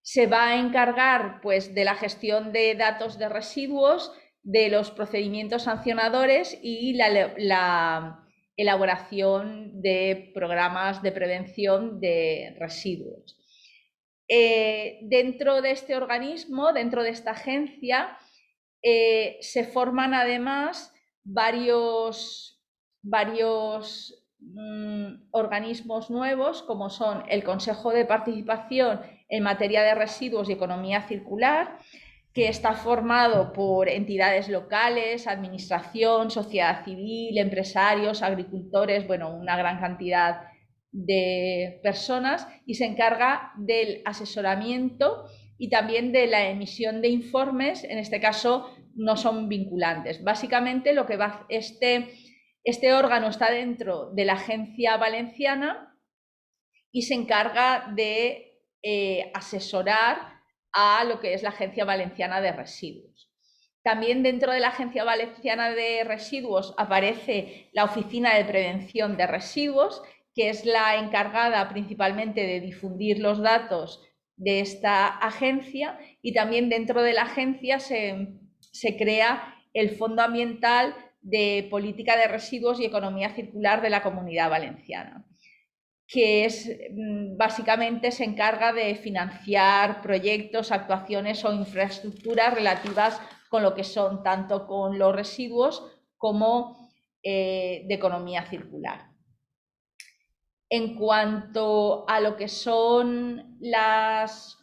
se va a encargar, pues, de la gestión de datos de residuos, de los procedimientos sancionadores y la elaboración de programas de prevención de residuos. Dentro de este organismo, dentro de esta agencia, se forman además varios organismos nuevos, como son el Consejo de Participación en Materia de Residuos y Economía Circular, que está formado por entidades locales, administración, sociedad civil, empresarios, agricultores, bueno, una gran cantidad de personas, y se encarga del asesoramiento y también de la emisión de informes. En este caso no son vinculantes. Básicamente lo que va este órgano está dentro de la Agencia Valenciana y se encarga de asesorar a lo que es la Agencia Valenciana de Residuos. También dentro de la Agencia Valenciana de Residuos aparece la Oficina de Prevención de Residuos, que es la encargada principalmente de difundir los datos de esta agencia, y también dentro de la agencia se crea el Fondo Ambiental de Política de Residuos y Economía Circular de la Comunidad Valenciana, que básicamente se encarga de financiar proyectos, actuaciones o infraestructuras relativas con lo que son tanto con los residuos como de economía circular. En cuanto a lo que son las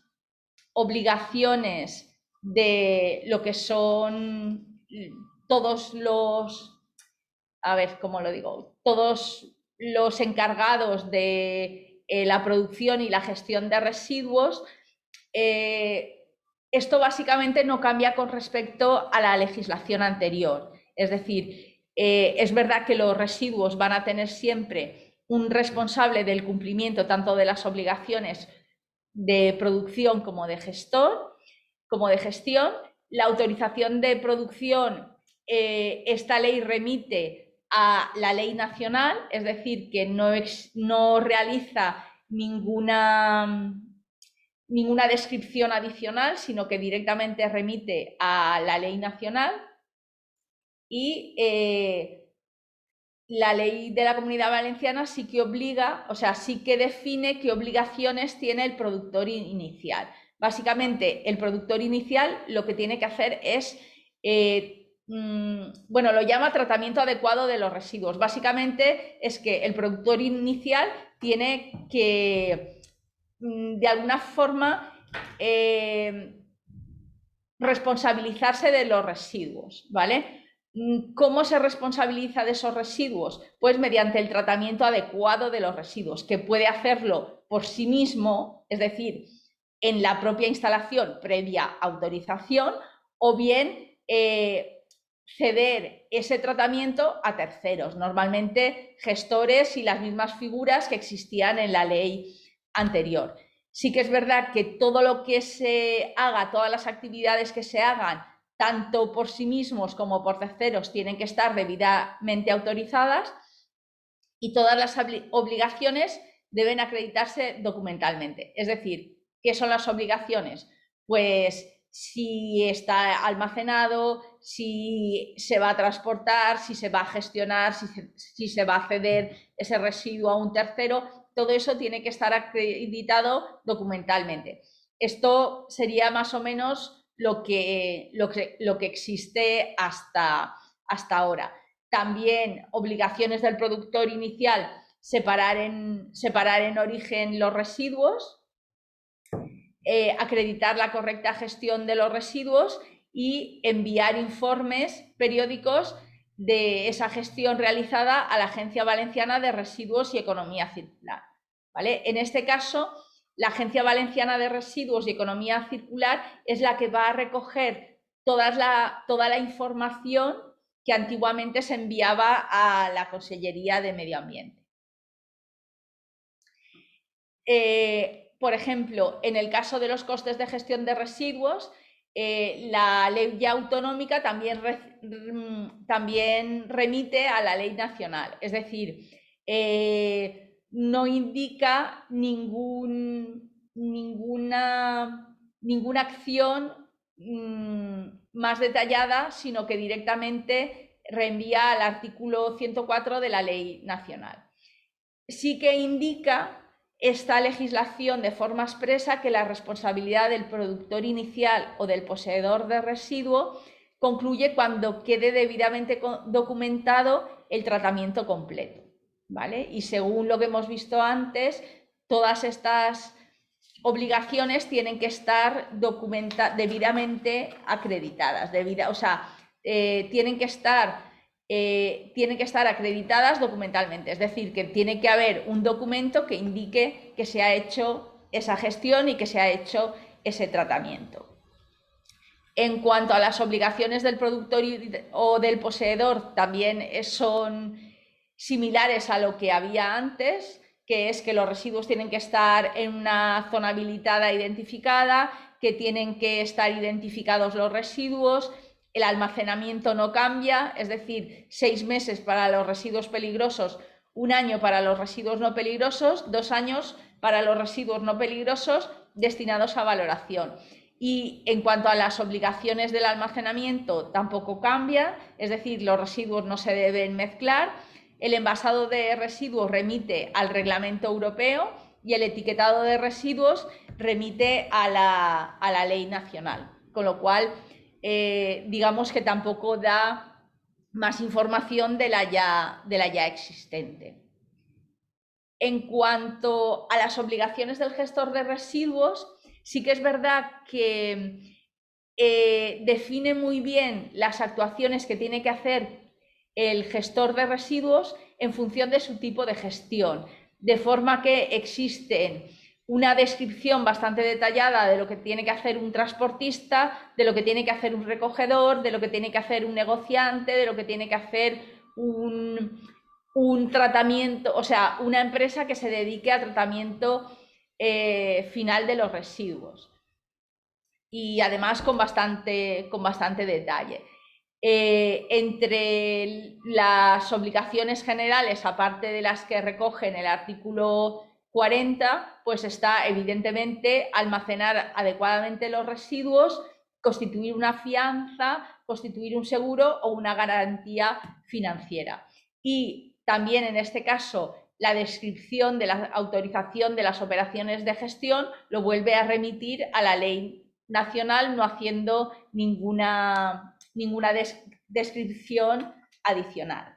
obligaciones de lo que son todos los, a ver, ¿cómo lo digo? Todos los encargados de la producción y la gestión de residuos, esto básicamente no cambia con respecto a la legislación anterior. Es decir, es verdad que los residuos van a tener siempre un responsable del cumplimiento tanto de las obligaciones de producción como de gestión. La autorización de producción, esta ley remite a la ley nacional, es decir, que no realiza ninguna descripción adicional, sino que directamente remite a la ley nacional. Y la ley de la Comunidad Valenciana sí que obliga, o sea, sí que define qué obligaciones tiene el productor inicial. Básicamente, el productor inicial lo que tiene que hacer es, bueno, lo llama tratamiento adecuado de los residuos. Básicamente es que el productor inicial tiene que, de alguna forma, responsabilizarse de los residuos, ¿vale? ¿Cómo se responsabiliza de esos residuos? Pues mediante el tratamiento adecuado de los residuos, que puede hacerlo por sí mismo, es decir, en la propia instalación previa autorización, o bien ceder ese tratamiento a terceros, normalmente gestores y las mismas figuras que existían en la ley anterior. Sí que es verdad que todo lo que se haga, todas las actividades que se hagan, tanto por sí mismos como por terceros, tienen que estar debidamente autorizadas, y todas las obligaciones deben acreditarse documentalmente. Es decir, ¿qué son las obligaciones? Pues si está almacenado, si se va a transportar, si se va a gestionar, si se va a ceder ese residuo a un tercero, todo eso tiene que estar acreditado documentalmente. Esto sería más o menos lo que existe hasta ahora. También obligaciones del productor inicial: separar en origen los residuos, acreditar la correcta gestión de los residuos y enviar informes periódicos de esa gestión realizada a la Agencia Valenciana de Residuos y Economía Circular, ¿vale? En este caso, la Agencia Valenciana de Residuos y Economía Circular es la que va a recoger toda la información que antiguamente se enviaba a la Consellería de Medio Ambiente. Por ejemplo, en el caso de los costes de gestión de residuos, la ley autonómica también remite a la ley nacional. Es decir, no indica ninguna acción más detallada, sino que directamente reenvía al artículo 104 de la ley nacional. Sí que indica esta legislación de forma expresa que la responsabilidad del productor inicial o del poseedor de residuo concluye cuando quede debidamente documentado el tratamiento completo, ¿vale? Y según lo que hemos visto antes, todas estas obligaciones tienen que estar debidamente acreditadas, tienen que estar acreditadas documentalmente, es decir, que tiene que haber un documento que indique que se ha hecho esa gestión y que se ha hecho ese tratamiento. En cuanto a las obligaciones del productor o del poseedor, también son similares a lo que había antes, que es que los residuos tienen que estar en una zona habilitada identificada, que tienen que estar identificados los residuos. El almacenamiento no cambia, es decir, 6 meses para los residuos peligrosos, 1 año para los residuos no peligrosos, 2 años para los residuos no peligrosos destinados a valoración. Y en cuanto a las obligaciones del almacenamiento, tampoco cambia, es decir, los residuos no se deben mezclar. El envasado de residuos remite al reglamento europeo y el etiquetado de residuos remite a la ley nacional, con lo cual digamos que tampoco da más información de la ya existente. En cuanto a las obligaciones del gestor de residuos, sí que es verdad que define muy bien las actuaciones que tiene que hacer el gestor de residuos en función de su tipo de gestión, de forma que existen una descripción bastante detallada de lo que tiene que hacer un transportista, de lo que tiene que hacer un recogedor, de lo que tiene que hacer un negociante, de lo que tiene que hacer un tratamiento, o sea, una empresa que se dedique al tratamiento final de los residuos. Y además con bastante detalle. Entre las obligaciones generales, aparte de las que recogen el artículo 40, pues está evidentemente almacenar adecuadamente los residuos, constituir una fianza, constituir un seguro o una garantía financiera. Y también en este caso la descripción de la autorización de las operaciones de gestión lo vuelve a remitir a la ley nacional, no haciendo ninguna descripción adicional.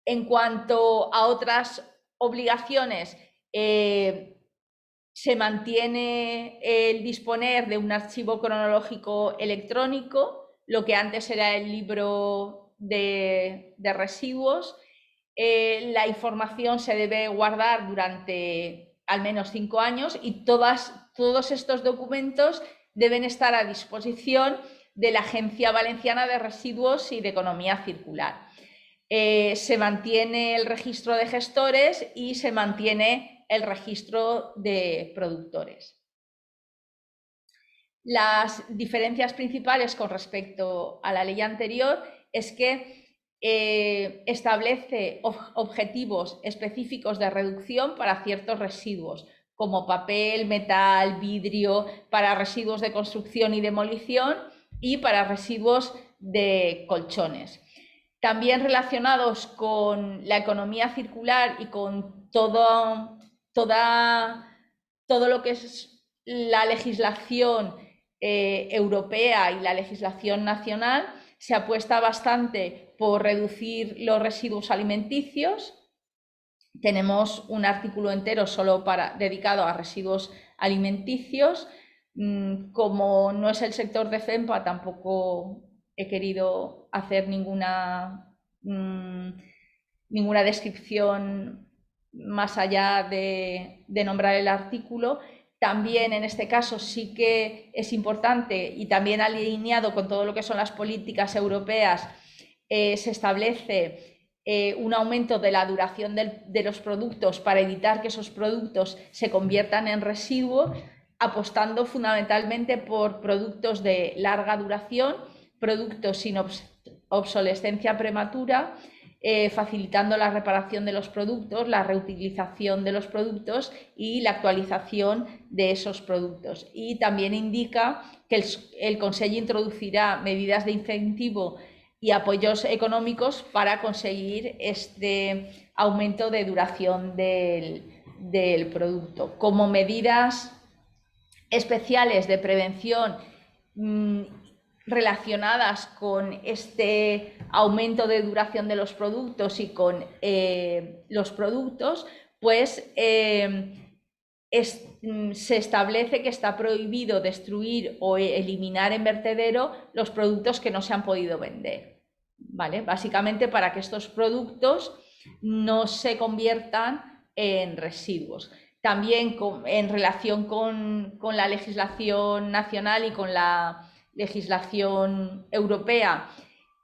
En cuanto a otras obligaciones, se mantiene el disponer de un archivo cronológico electrónico, lo que antes era el libro de residuos. La información se debe guardar durante al menos 5 años y todos estos documentos deben estar a disposición de la Agencia Valenciana de Residuos y de Economía Circular. Se mantiene el registro de gestores y se mantiene el registro de productores. Las diferencias principales con respecto a la ley anterior es que establece objetivos específicos de reducción para ciertos residuos, como papel, metal, vidrio, para residuos de construcción y demolición y para residuos de colchones. También relacionados con la economía circular y con todo lo que es la legislación europea y la legislación nacional, se apuesta bastante por reducir los residuos alimenticios. Tenemos un artículo entero solo dedicado a residuos alimenticios. Como no es el sector de FEMPA, tampoco he querido hacer ninguna descripción más allá de nombrar el artículo. También en este caso sí que es importante, y también alineado con todo lo que son las políticas europeas, se establece un aumento de la duración de los productos para evitar que esos productos se conviertan en residuos, apostando fundamentalmente por productos de larga duración, productos sin obsolescencia prematura, facilitando la reparación de los productos, la reutilización de los productos y la actualización de esos productos. Y también indica que el Consell introducirá medidas de incentivo y apoyos económicos para conseguir este aumento de duración del producto. Como medidas especiales de prevención relacionadas con este aumento de duración de los productos y con los productos, pues se establece que está prohibido destruir o eliminar en vertedero los productos que no se han podido vender, ¿vale? Básicamente para que estos productos no se conviertan en residuos. También en relación con la legislación nacional y con la legislación europea,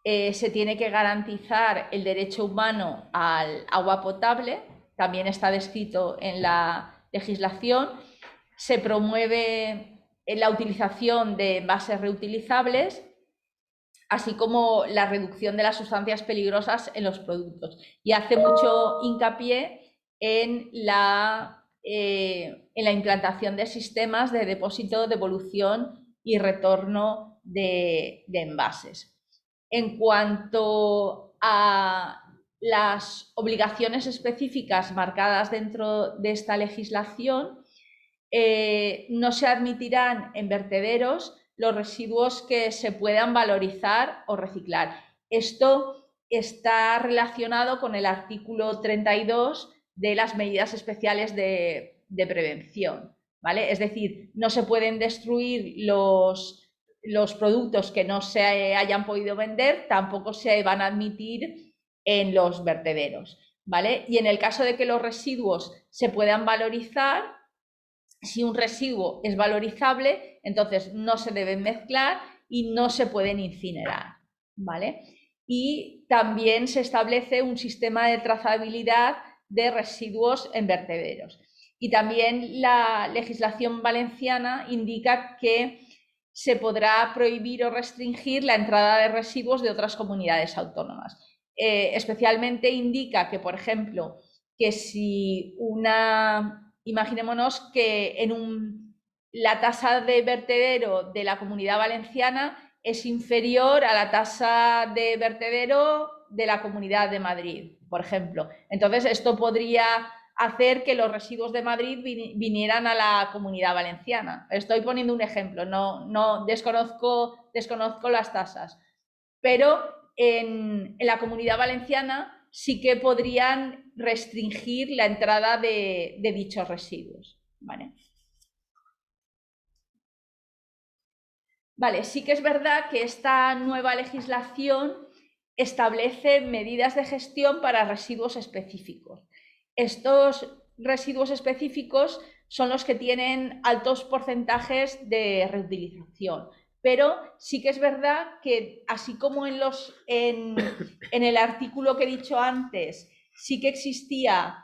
se tiene que garantizar el derecho humano al agua potable, también está descrito en la legislación. Se promueve la utilización de envases reutilizables, así como la reducción de las sustancias peligrosas en los productos. Y hace mucho hincapié en la implantación de sistemas de depósito, devolución y retorno de envases. En cuanto a las obligaciones específicas marcadas dentro de esta legislación, no se admitirán en vertederos los residuos que se puedan valorizar o reciclar. Esto está relacionado con el artículo 32 de las medidas especiales de prevención, ¿vale? Es decir, no se pueden destruir los productos que no se hayan podido vender, tampoco se van a admitir en los vertederos, ¿vale? Y en el caso de que los residuos se puedan valorizar, si un residuo es valorizable, entonces no se deben mezclar y no se pueden incinerar, ¿vale? Y también se establece un sistema de trazabilidad de residuos en vertederos. Y también la legislación valenciana indica que se podrá prohibir o restringir la entrada de residuos de otras comunidades autónomas. Especialmente indica que, por ejemplo, que si imaginémonos que la tasa de vertedero de la Comunidad Valenciana es inferior a la tasa de vertedero de la Comunidad de Madrid, por ejemplo. Entonces, esto podría hacer que los residuos de Madrid vinieran a la Comunidad Valenciana. Estoy poniendo un ejemplo, no desconozco las tasas, pero en la Comunidad Valenciana sí que podrían restringir la entrada de dichos residuos, ¿vale? Vale, sí que es verdad que esta nueva legislación establece medidas de gestión para residuos específicos. Estos residuos específicos son los que tienen altos porcentajes de reutilización, pero sí que es verdad que, así como en el artículo que he dicho antes, sí que existía,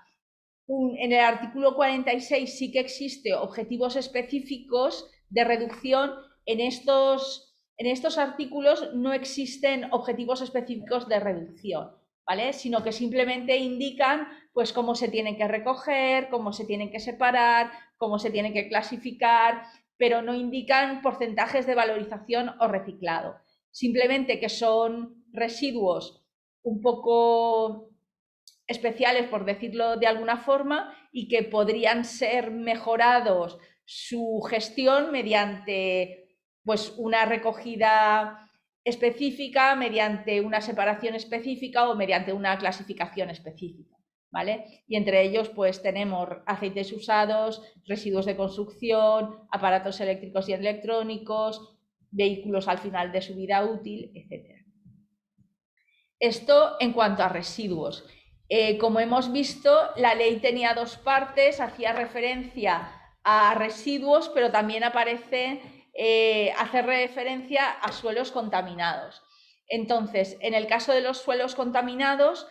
en el artículo 46 sí que existe objetivos específicos de reducción. En estos artículos no existen objetivos específicos de reducción, ¿vale? Sino que simplemente indican pues cómo se tienen que recoger, cómo se tienen que separar, cómo se tienen que clasificar, pero no indican porcentajes de valorización o reciclado. Simplemente que son residuos un poco especiales, por decirlo de alguna forma, y que podrían ser mejorados su gestión mediante pues una recogida específica, mediante una separación específica o mediante una clasificación específica, ¿vale? Y entre ellos pues tenemos aceites usados, residuos de construcción, aparatos eléctricos y electrónicos, vehículos al final de su vida útil, etc. Esto en cuanto a residuos. Como hemos visto, la ley tenía dos partes, hacía referencia a residuos, pero también hace referencia a suelos contaminados. Entonces, en el caso de los suelos contaminados,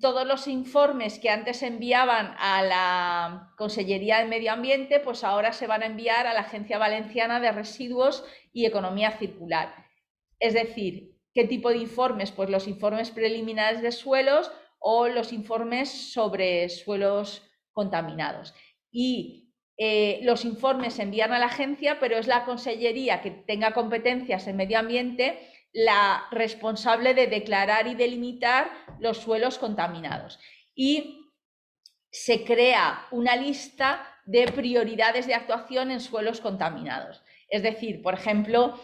todos los informes que antes enviaban a la Consellería de Medio Ambiente, pues ahora se van a enviar a la Agencia Valenciana de Residuos y Economía Circular. Es decir, ¿Qué tipo de informes? Pues los informes preliminares de suelos o los informes sobre suelos contaminados. Y los informes se envían a la agencia, pero es la consellería que tenga competencias en medio ambiente la responsable de declarar y delimitar los suelos contaminados. Y se crea una lista de prioridades de actuación en suelos contaminados. Es decir, por ejemplo,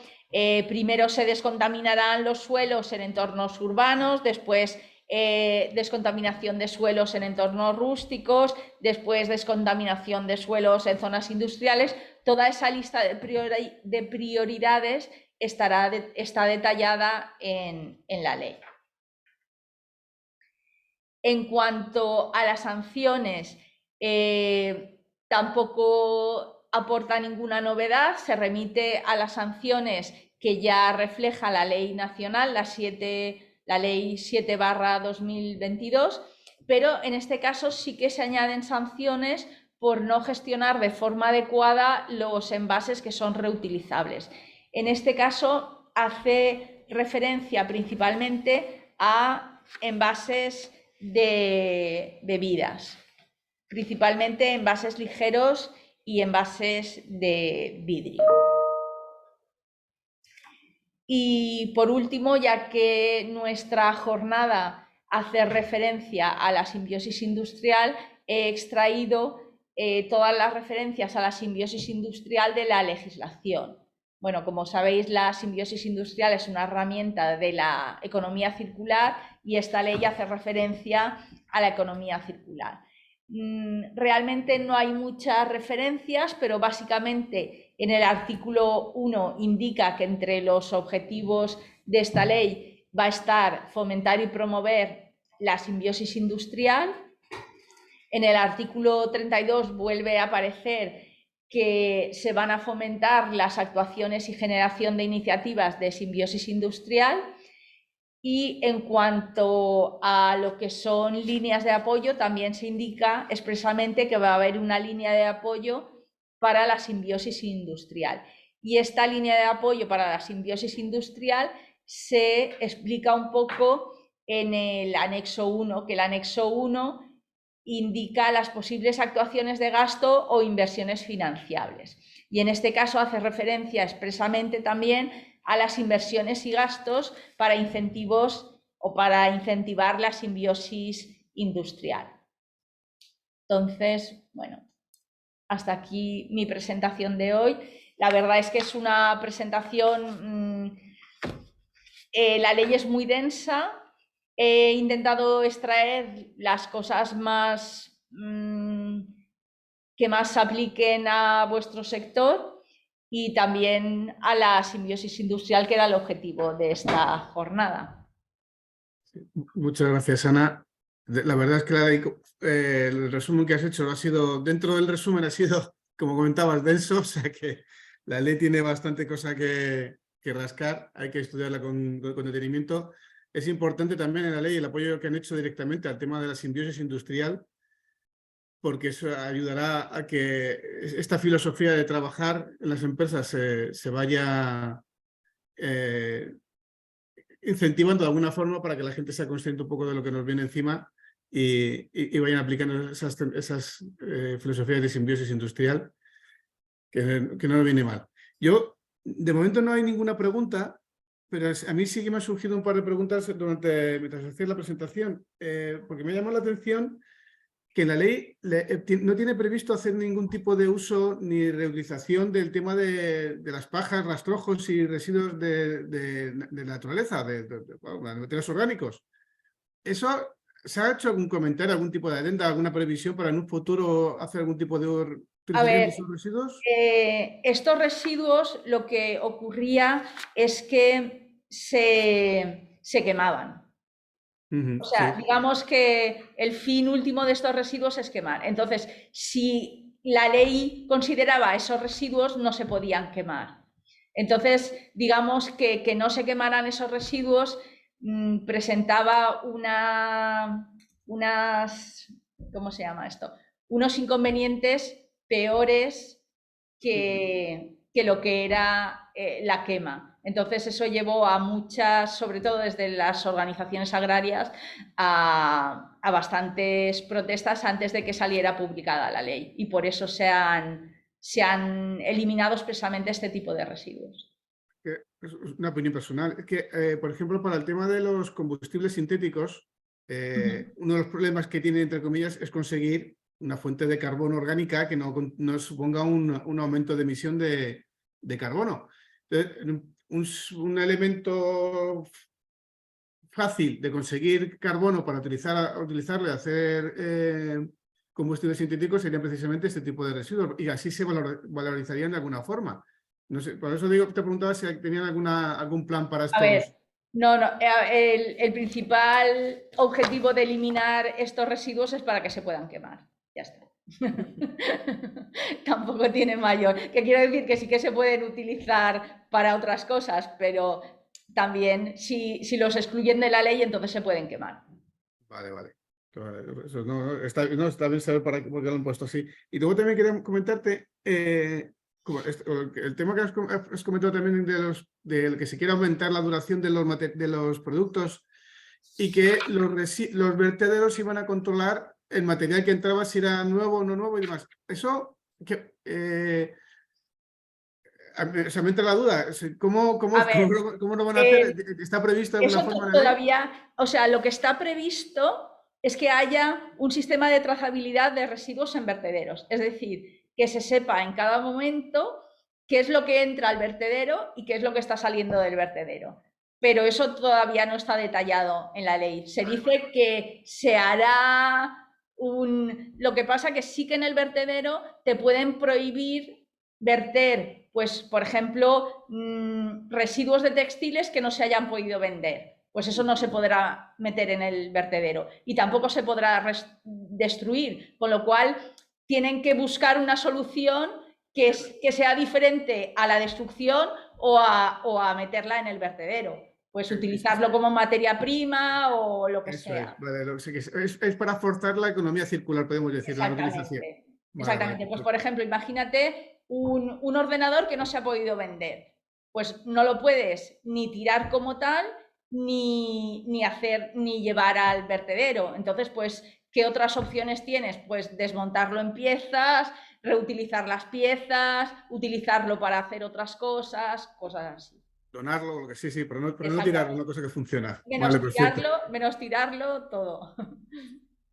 primero se descontaminarán los suelos en entornos urbanos, después descontaminación de suelos en entornos rústicos, después descontaminación de suelos en zonas industriales. Toda esa lista de prioridades está detallada en la ley. En cuanto a las sanciones, tampoco aporta ninguna novedad, se remite a las sanciones que ya refleja la ley nacional, la ley 7/2022, pero en este caso sí que se añaden sanciones por no gestionar de forma adecuada los envases que son reutilizables. En este caso hace referencia principalmente a envases de bebidas, principalmente envases ligeros y envases de vidrio. Y por último, ya que nuestra jornada hace referencia a la simbiosis industrial, he extraído todas las referencias a la simbiosis industrial de la legislación. Bueno, como sabéis, la simbiosis industrial es una herramienta de la economía circular y esta ley hace referencia a la economía circular. Realmente no hay muchas referencias, pero básicamente en el artículo 1 indica que entre los objetivos de esta ley va a estar fomentar y promover la simbiosis industrial. En el artículo 32 vuelve a aparecer que se van a fomentar las actuaciones y generación de iniciativas de simbiosis industrial. Y en cuanto a lo que son líneas de apoyo, también se indica expresamente que va a haber una línea de apoyo para la simbiosis industrial. Y esta línea de apoyo para la simbiosis industrial se explica un poco en el anexo 1, que el anexo 1 indica las posibles actuaciones de gasto o inversiones financiables. Y en este caso hace referencia expresamente también a las inversiones y gastos para incentivos o para incentivar la simbiosis industrial. Entonces, bueno, hasta aquí mi presentación de hoy. La verdad es que es una presentación, la ley es muy densa. He intentado extraer las cosas más que más se apliquen a vuestro sector y también a la simbiosis industrial, que era el objetivo de esta jornada. Muchas gracias, Ana. La verdad es que el resumen que has hecho dentro del resumen ha sido, como comentabas, denso, o sea que la ley tiene bastante cosa que rascar, hay que estudiarla con detenimiento. Es importante también en la ley el apoyo que han hecho directamente al tema de la simbiosis industrial, porque eso ayudará a que esta filosofía de trabajar en las empresas se vaya incentivando de alguna forma para que la gente sea consciente un poco de lo que nos viene encima y vayan aplicando esas filosofías de simbiosis industrial, que no nos viene mal. Yo, de momento no hay ninguna pregunta, pero a mí sí que me han surgido un par de preguntas mientras hacía la presentación, porque me llamó la atención que la ley no tiene previsto hacer ningún tipo de uso ni reutilización del tema de las pajas, rastrojos y residuos de naturaleza, de materiales orgánicos. ¿Eso se ha hecho algún comentario, algún tipo de adenda, alguna previsión para en un futuro hacer algún tipo de utilización de esos residuos? Estos residuos, lo que ocurría es que se quemaban. O sea, sí. digamos que el fin último de estos residuos es quemar. Entonces, si la ley consideraba esos residuos, no se podían quemar. Entonces, digamos que no se quemaran esos residuos presentaba ¿cómo se llama esto? Unos inconvenientes peores que lo que era la quema. Entonces eso llevó a muchas, sobre todo desde las organizaciones agrarias, a bastantes protestas antes de que saliera publicada la ley, y por eso se han eliminado expresamente este tipo de residuos. Es una opinión personal. Es que, por ejemplo, para el tema de los combustibles sintéticos, uno de los problemas que tiene, entre comillas, es conseguir una fuente de carbono orgánica que no suponga un aumento de emisión de carbono. Entonces, un elemento fácil de conseguir carbono para utilizarlo y hacer combustibles sintéticos serían precisamente este tipo de residuos, y así se valorizarían de alguna forma. No sé, por eso te preguntaba si tenían algún plan para estos. A ver, no, el principal objetivo de eliminar estos residuos es para que se puedan quemar. Ya está. Tampoco tiene mayor. Que quiero decir que sí que se pueden utilizar para otras cosas, pero también si los excluyen de la ley, entonces se pueden quemar. Vale. Eso está bien saber por qué lo han puesto así. Y luego también quería comentarte el tema que has comentado también de que se quiere aumentar la duración de los productos, y que los vertederos iban a controlar el material que entraba, si era nuevo o no nuevo y demás. Eso, se me entra la duda. ¿Cómo lo van a hacer? ¿Está previsto de alguna forma? Todavía, o sea, lo que está previsto es que haya un sistema de trazabilidad de residuos en vertederos. Es decir, que se sepa en cada momento qué es lo que entra al vertedero y qué es lo que está saliendo del vertedero. Pero eso todavía no está detallado en la ley. Se dice que se hará Lo que pasa que sí que en el vertedero te pueden prohibir verter, pues, por ejemplo, residuos de textiles que no se hayan podido vender. Pues eso no se podrá meter en el vertedero y tampoco se podrá destruir, con lo cual tienen que buscar una solución que sea diferente a la destrucción o a meterla en el vertedero. Pues utilizarlo como materia prima o lo que sea. Es para forzar la economía circular, podemos decir, la utilización. Exactamente. Pues, por ejemplo, imagínate un ordenador que no se ha podido vender. Pues no lo puedes ni tirar como tal, ni llevar al vertedero. Entonces, pues, ¿qué otras opciones tienes? Pues desmontarlo en piezas, reutilizar las piezas, utilizarlo para hacer otras cosas así. Donarlo, lo que sí, pero no tirar una cosa que funciona. Menos tirarlo todo.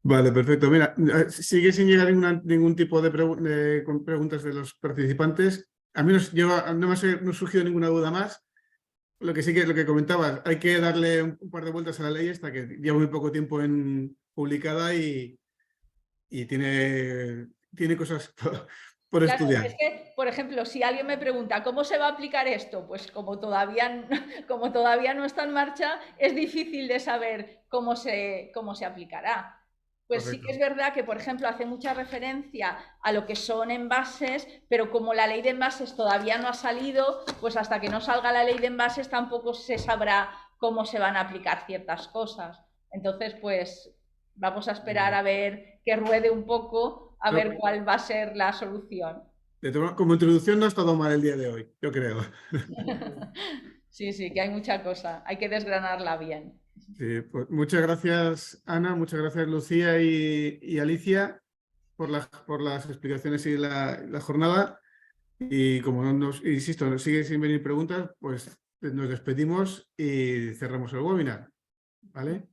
Vale, perfecto. Mira, sigue sin llegar ningún tipo de preguntas de los participantes. A mí no me ha surgido ninguna duda más. Lo que comentabas, hay que darle un par de vueltas a la ley esta, que lleva muy poco tiempo publicada y tiene cosas por estudiar. Es que, por ejemplo, si alguien me pregunta ¿cómo se va a aplicar esto? Pues como todavía no está en marcha, es difícil de saber cómo se aplicará. Pues correcto. Sí que es verdad que, por ejemplo, hace mucha referencia a lo que son envases, pero como la ley de envases todavía no ha salido, pues hasta que no salga la ley de envases tampoco se sabrá cómo se van a aplicar ciertas cosas. Entonces, pues vamos a esperar a ver que ruede un poco, a ver cuál va a ser la solución. Como introducción no ha estado mal el día de hoy, yo creo. Sí, que hay mucha cosa, hay que desgranarla bien. Sí, pues muchas gracias, Ana, muchas gracias, Lucía y Alicia, por las explicaciones y la jornada. Y como insisto, nos sigue sin venir preguntas, pues nos despedimos y cerramos el webinar. ¿Vale?